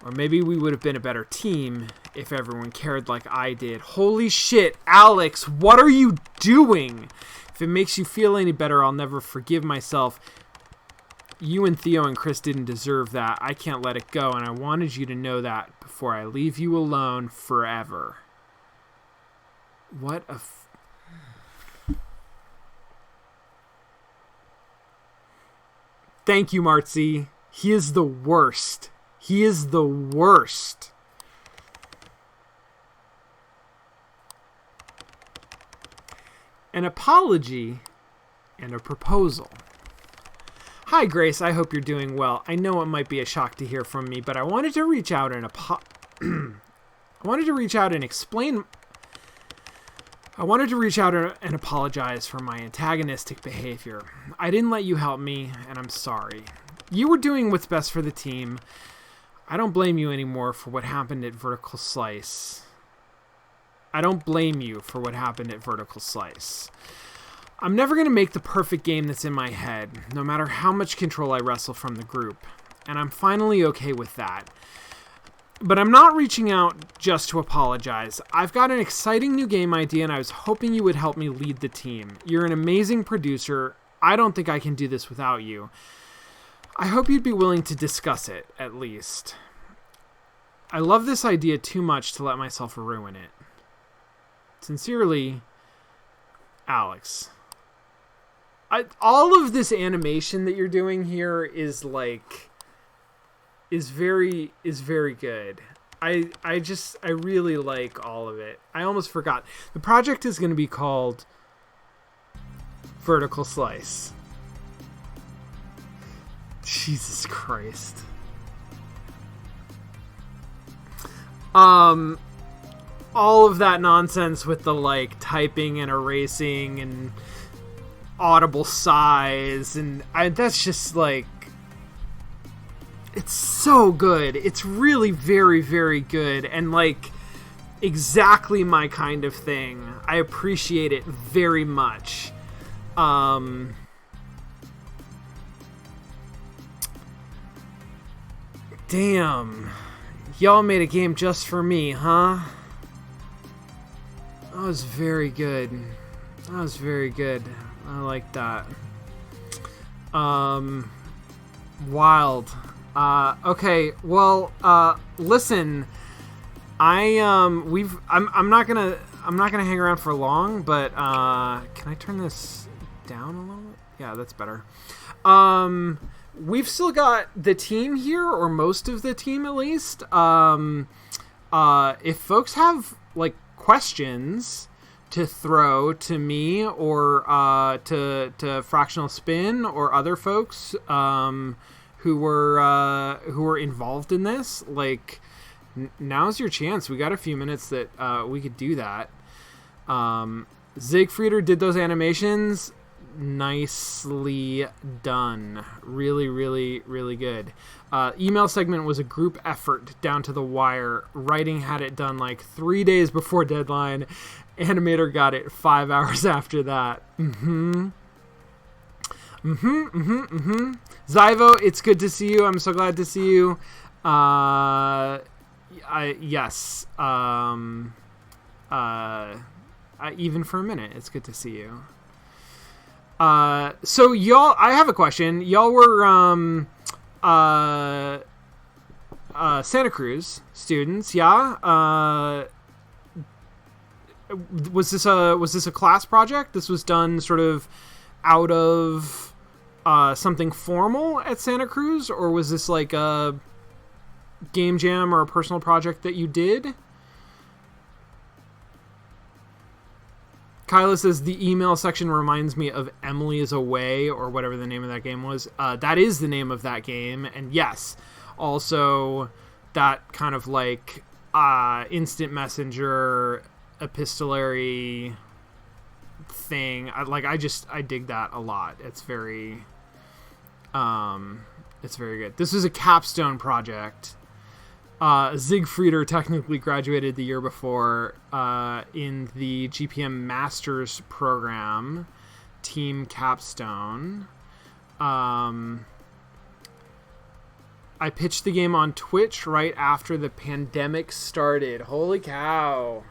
Speaker 1: Or maybe we would have been a better team if everyone cared like I did. Holy shit, Alex, what are you doing? If it makes you feel any better, I'll never forgive myself. You and Theo and Chris didn't deserve that. I can't let it go, and I wanted you to know that before I leave you alone forever. What a... Thank you, Martzi. He is the worst. He is the worst. An apology and a proposal. Hi, Grace. I hope you're doing well. I know it might be a shock to hear from me, but I wanted to reach out and apologize for my antagonistic behavior. I didn't let you help me, and I'm sorry. You were doing what's best for the team. I don't blame you anymore for what happened at Vertical Slice. I'm never going to make the perfect game that's in my head, no matter how much control I wrestle from the group. And I'm finally okay with that. But I'm not reaching out just to apologize. I've got an exciting new game idea, and I was hoping you would help me lead the team. You're an amazing producer. I don't think I can do this without you. I hope you'd be willing to discuss it, at least. I love this idea too much to let myself ruin it. Sincerely, Alex. All of this animation that you're doing here is very good. I really like all of it. I almost forgot. The project is going to be called Vertical Slice. Jesus Christ. All of that nonsense with the typing and erasing and audible sighs, and that's just like, it's so good. It's really very, very good, and like exactly my kind of thing. I appreciate it very much. Damn. Y'all made a game just for me, huh? That was very good. That was very good. I like that. Wild. Okay, well, listen, I'm not gonna hang around for long, but, can I turn this down a little? Yeah, that's better. We've still got the team here, or most of the team at least. If folks have, like, questions to throw to me or to Fractional Spin or other folks who were involved in this, like, now's your chance. We got a few minutes that we could do that. Siegfrieder did those animations. Nicely done. Really, really, really good. Email segment was a group effort down to the wire. Writing had it done like 3 days before deadline. Animator got it 5 hours after that. Zyvo, it's good to see you. I'm so glad to see you. Yes. Even for a minute, it's good to see you. So y'all, I have a question. Y'all were, Santa Cruz students, yeah? Was this a class project? This was done sort of out of, something formal at Santa Cruz? Or was this like a game jam or a personal project that you did? Kyla says the email section reminds me of Emily is Away, or whatever the name of that game was. That is the name of that game. And yes, also that kind of like instant messenger epistolary thing. I dig that a lot. It's very good. This was a capstone project. Siegfrieder technically graduated the year before in the GPM Masters program, Team Capstone. I pitched the game on Twitch right after the pandemic started. Holy cow.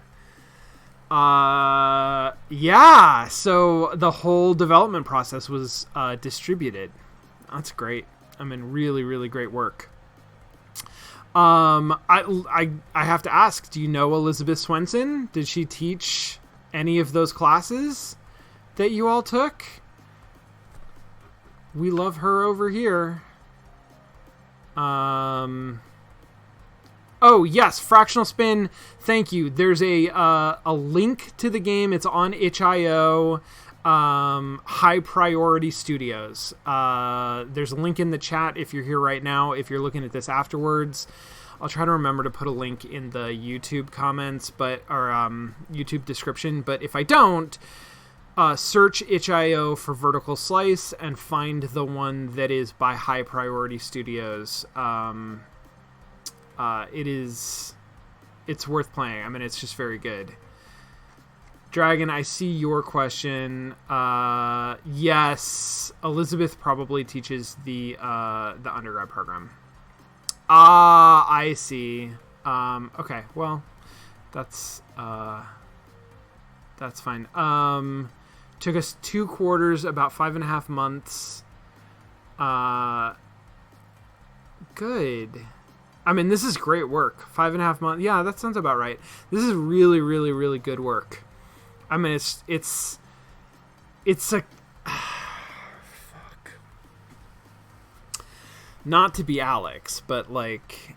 Speaker 1: Yeah, so the whole development process was distributed. That's great. I mean, really, really great work. I have to ask, do you know Elizabeth Swenson? Did she teach any of those classes that you all took? We love her over here. Oh yes, Fractional Spin. Thank you. There's a link to the game. It's on itch.io. High Priority Studios. There's a link in the chat if you're here right now. If you're looking at this afterwards, I'll try to remember to put a link in the YouTube comments, or YouTube description. But if I don't, search itch.io for Vertical Slice and find the one that is by High Priority Studios. It's worth playing. I mean, it's just very good. Dragon, I see your question. Yes, Elizabeth probably teaches the undergrad program. I see. Okay, well, that's fine. Took us 2 quarters, about 5.5 months. Good. I mean, this is great work. 5.5 months. Yeah, that sounds about right. This is really, really, really good work. I mean, it's a fuck. Not to be Alex, but like,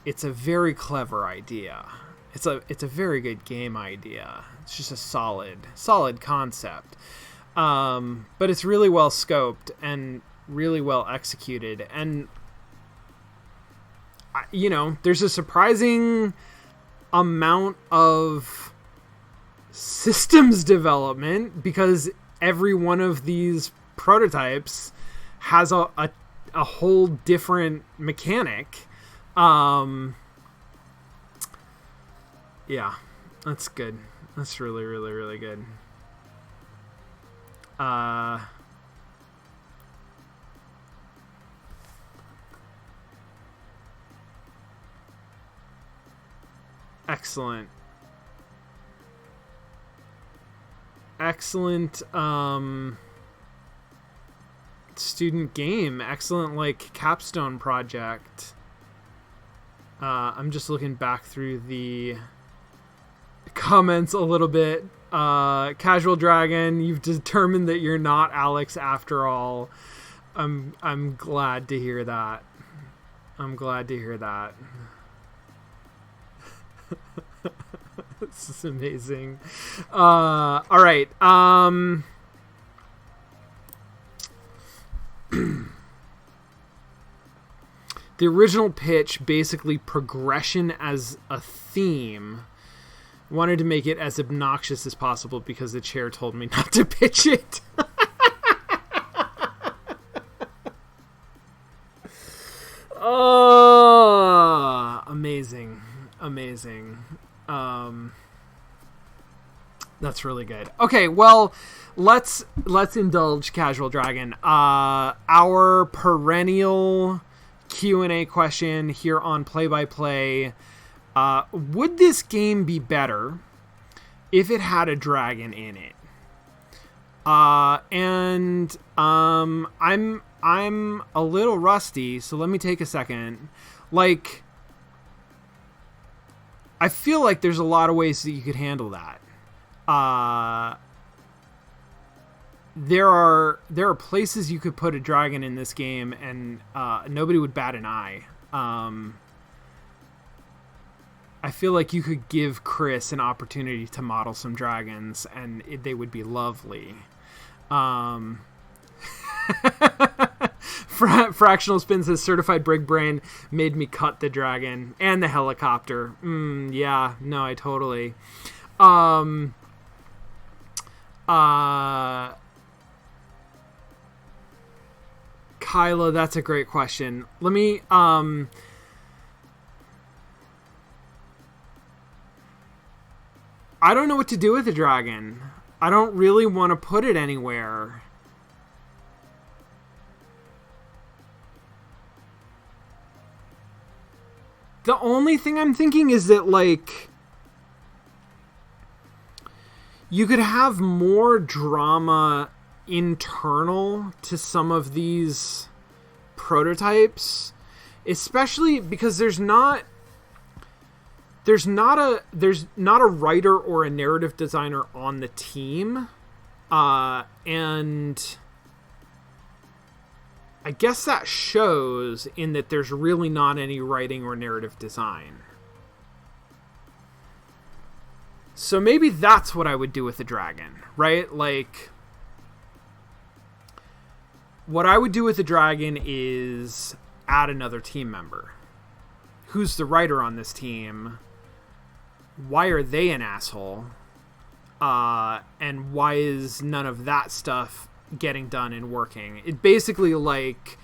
Speaker 1: it's a very clever idea. It's a very good game idea. It's just a solid concept. But it's really well scoped and really well executed. And there's a surprising amount of systems development because every one of these prototypes has a whole different mechanic. Yeah, that's good. That's really, really, really good. Excellent. Excellent student game. Excellent, like, capstone project. I'm just looking back through the comments a little bit. Casual Dragon, you've determined that you're not Alex after all. I'm glad to hear that. I'm glad to hear that. This is amazing. All right. The original pitch, basically progression as a theme. Wanted to make it as obnoxious as possible because the chair told me not to pitch it. Oh, amazing. Amazing. That's really good. Okay, well, let's indulge Casual Dragon. Our perennial Q&A question here on Play by Play. Would this game be better if it had a dragon in it? And I'm a little rusty, so let me take a second. Like, I feel like there's a lot of ways that you could handle that. There are places you could put a dragon in this game, and nobody would bat an eye. I feel like you could give Chris an opportunity to model some dragons, and they would be lovely. Fractional Spin says Certified Brig Brain made me cut the dragon and the helicopter. Yeah, no, I totally. Kyla, that's a great question. Let me, I don't know what to do with the dragon. I don't really want to put it anywhere. The only thing I'm thinking is that, like, you could have more drama internal to some of these prototypes, especially because there's not a writer or a narrative designer on the team, and I guess that shows in that there's really not any writing or narrative design. So maybe that's what I would do with the dragon, right? Like, what I would do with the dragon is add another team member. Who's the writer on this team? Why are they an asshole? And why is none of that stuff getting done and working? It basically, like,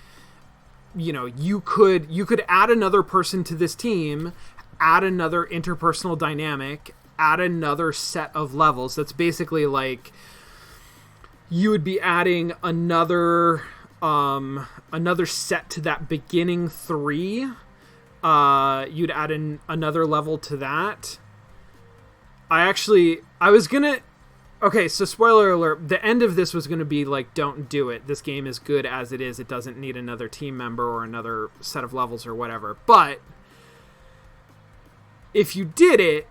Speaker 1: you know, you could add another person to this team, add another interpersonal dynamic, add another set of levels. That's basically like you would be adding another set to that beginning 3. You'd add another level to that. Okay, so spoiler alert, the end of this was going to be like, don't do it. This game is good as it is. It doesn't need another team member or another set of levels or whatever. But if you did it,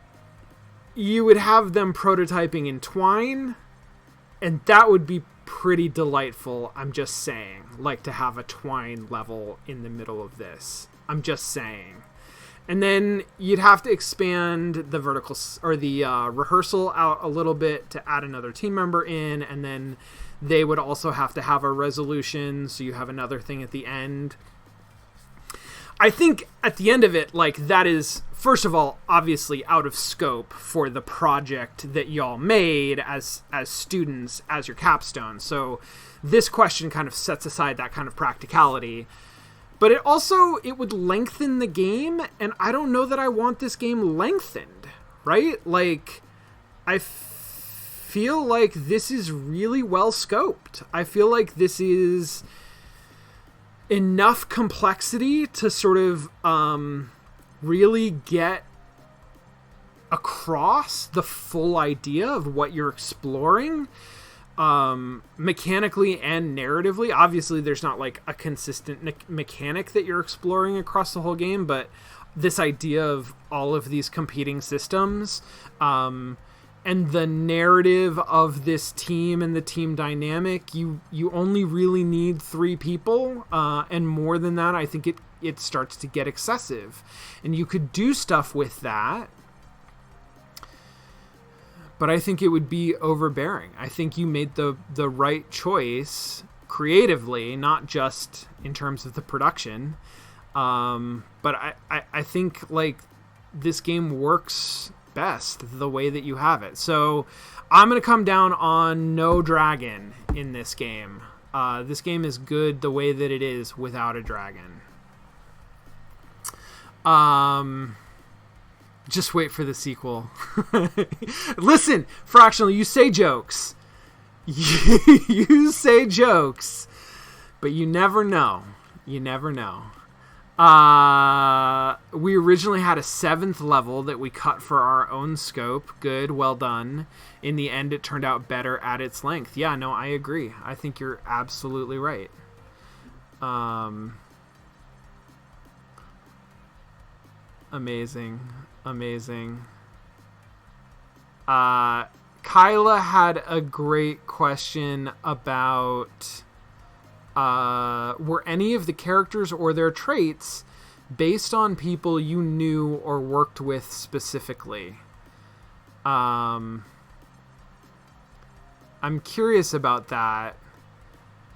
Speaker 1: you would have them prototyping in Twine, and that would be pretty delightful. I'm just saying, like, to have a Twine level in the middle of this. I'm just saying. And then you'd have to expand the vertical or the rehearsal out a little bit to add another team member in, and then they would also have to have a resolution, so you have another thing at the end. I think at the end of it, like, that is, first of all, obviously out of scope for the project that y'all made as students, as your capstone. So this question kind of sets aside that kind of practicality. But it would lengthen the game, and I don't know that I want this game lengthened, right? Like, I feel like this is really well scoped. I feel like this is enough complexity to sort of really get across the full idea of what you're exploring, mechanically and narratively. Obviously, there's not like a consistent mechanic that you're exploring across the whole game, but this idea of all of these competing systems, and the narrative of this team and the team dynamic, you only really need 3 people, and more than that, I think it starts to get excessive. And you could do stuff with that, but I think it would be overbearing. I think you made the right choice creatively, not just in terms of the production. But I think, like, this game works best the way that you have it. So I'm going to come down on no dragon in this game. This game is good the way that it is without a dragon. Just wait for the sequel. Listen, Fractional, you say jokes. You say jokes, but you never know. You never know. We originally had a 7th level that we cut for our own scope. Good, well done. In the end, it turned out better at its length. Yeah, no, I agree. I think you're absolutely right. Amazing. Kyla had a great question about were any of the characters or their traits based on people you knew or worked with specifically? I'm curious about that.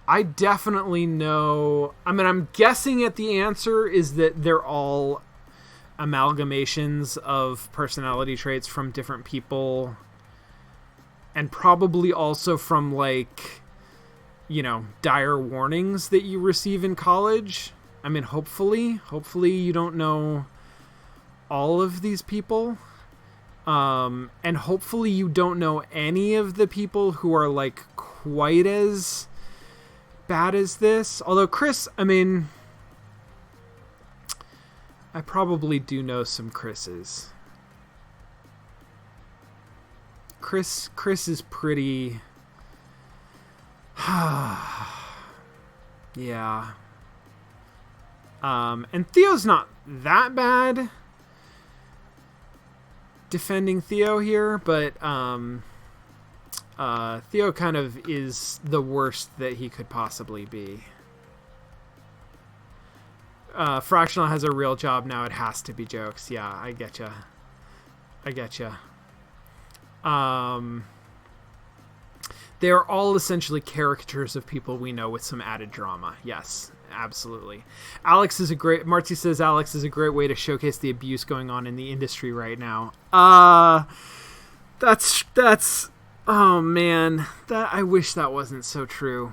Speaker 1: I definitely know. I mean, I'm guessing at the answer is that they're all amalgamations of personality traits from different people, and probably also from, like, you know, dire warnings that you receive in college. I mean, hopefully you don't know all of these people. And hopefully you don't know any of the people who are, like, quite as bad as this. Although Chris, I mean, I probably do know some Chris's. Chris is pretty... yeah. And Theo's not that bad. Defending Theo here, but Theo kind of is the worst that he could possibly be. Fractional has a real job now. It has to be jokes. Yeah, I getcha. They're all essentially caricatures of people we know with some added drama. Yes, absolutely. Marty says Alex is a great way to showcase the abuse going on in the industry right now. That's, oh man, I wish that wasn't so true.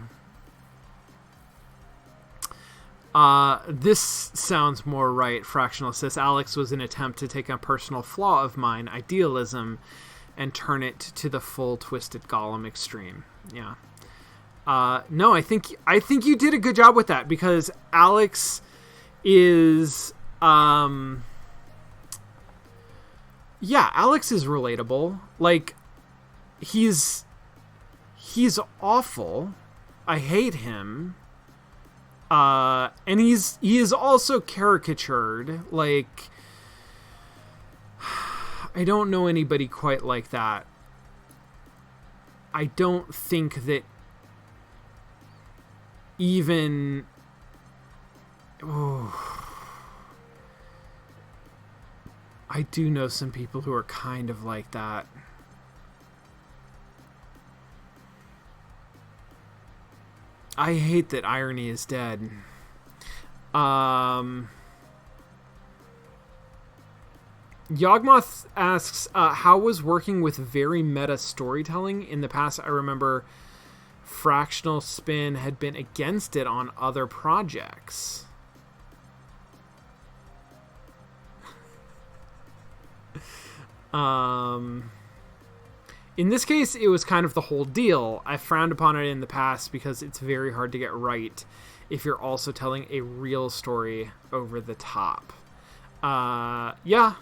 Speaker 1: This sounds more right. Fractional says Alex was an attempt to take a personal flaw of mine, idealism, and turn it to the full twisted Gollum extreme. Yeah. No, I think you did a good job with that, because Alex is, Alex is relatable. Like, he's awful. I hate him. And he is also caricatured. Like, I don't know anybody quite like that. I don't think that even... I do know some people who are kind of like that. I hate that irony is dead. Yawgmoth asks, how was working with very meta storytelling? In the past, I remember Fractional Spin had been against it on other projects. In this case, it was kind of the whole deal. I frowned upon it in the past because it's very hard to get right if you're also telling a real story over the top. Yeah.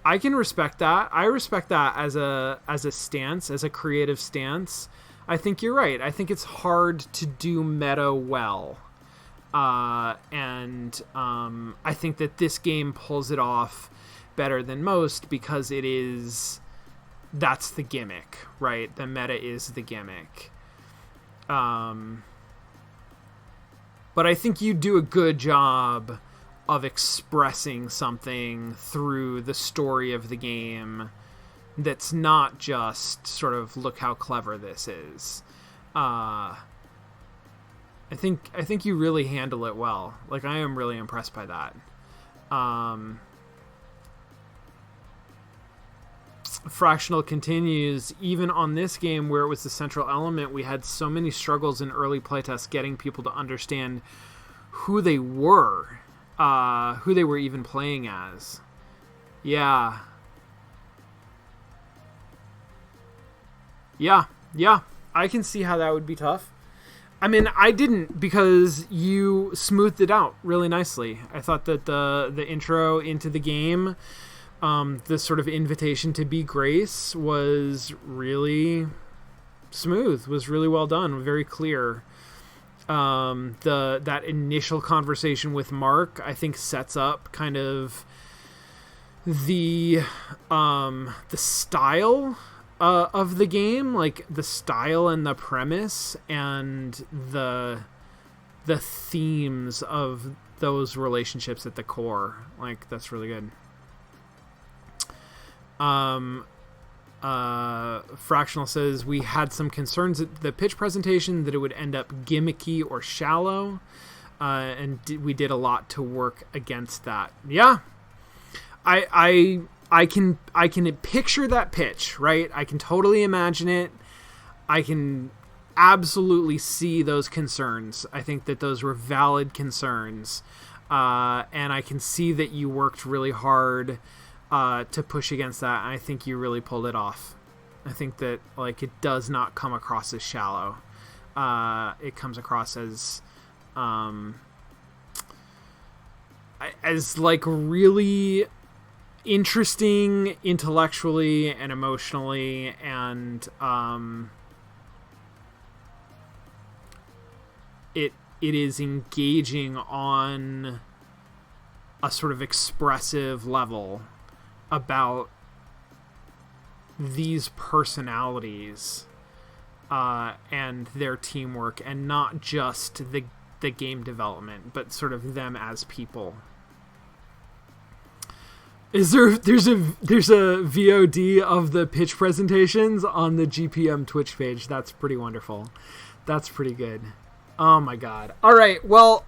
Speaker 1: I can respect that. I respect that as a stance, as a creative stance. I think you're right. I think it's hard to do meta well. And I think that this game pulls it off better than most because that's the gimmick, right? The meta is the gimmick. But I think you do a good job of expressing something through the story of the game that's not just sort of, look how clever this is. I think you really handle it well. Like, I am really impressed by that. Fractional continues, even on this game where it was the central element, we had so many struggles in early playtests getting people to understand who they were even playing as. Yeah. I can see how that would be tough. I mean, I didn't, because you smoothed it out really nicely. I thought that the intro into the game, the sort of invitation to be Grace, was really smooth, was really well done, very clear. That initial conversation with Mark, I think, sets up kind of the style of the game, like the style and the premise and the themes of those relationships at the core. Like, that's really good. Fractional says, we had some concerns at the pitch presentation that it would end up gimmicky or shallow, and we did a lot to work against that. Yeah, I can picture that pitch, right? I can totally imagine it. I can absolutely see those concerns. I think that those were valid concerns, and I can see that you worked really hard to push against that, and I think you really pulled it off. I think that, like, it does not come across as shallow. It comes across as like really interesting intellectually and emotionally, and it is engaging on a sort of expressive level about these personalities and their teamwork, and not just the game development, but sort of them as people. There's a VOD of the pitch presentations on the GPM Twitch page. That's pretty wonderful. That's pretty good. Oh my god. All right. Well,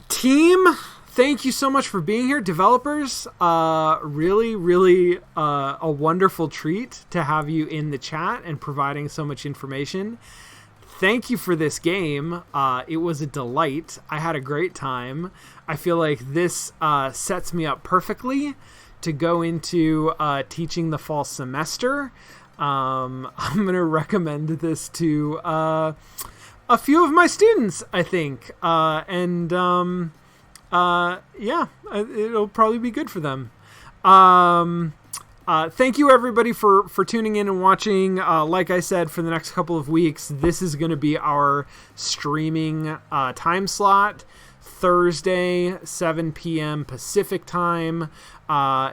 Speaker 1: team, thank you so much for being here. Developers, really a wonderful treat to have you in the chat and providing so much information. Thank you for this game. It was a delight. I had a great time. I feel like this sets me up perfectly to go into teaching the fall semester. I'm going to recommend this to a few of my students, I think. Yeah, it'll probably be good for them. Thank you, everybody, for tuning in and watching. Like I said, for the next couple of weeks, this is going to be our streaming time slot. Thursday, 7 p.m. Pacific time.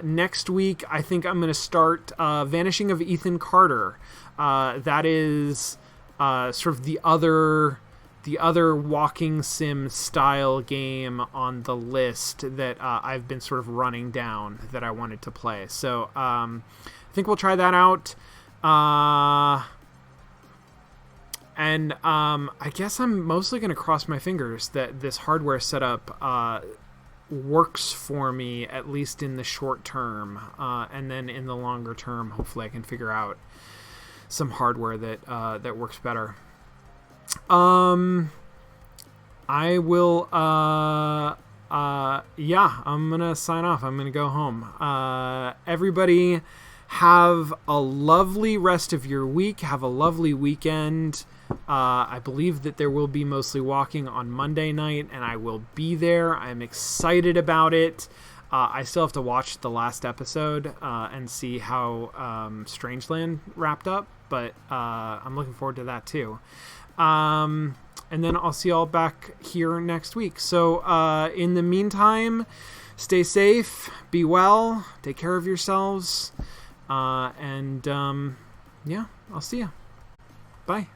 Speaker 1: Next week, I think I'm going to start Vanishing of Ethan Carter. That is sort of the other walking sim style game on the list that I've been sort of running down that I wanted to play. So I think we'll try that out. And I guess I'm mostly going to cross my fingers that this hardware setup works for me, at least in the short term. And then in the longer term, hopefully I can figure out some hardware that works better. I will, yeah, I'm going to sign off. I'm going to go home. Everybody have a lovely rest of your week. Have a lovely weekend. I believe that there will be mostly walking on Monday night, and I will be there. I'm excited about it. I still have to watch the last episode and see how Strangeland wrapped up, but I'm looking forward to that too. And then I'll see y'all back here next week. So in the meantime, stay safe, be well, take care of yourselves, and yeah, I'll see ya. Bye.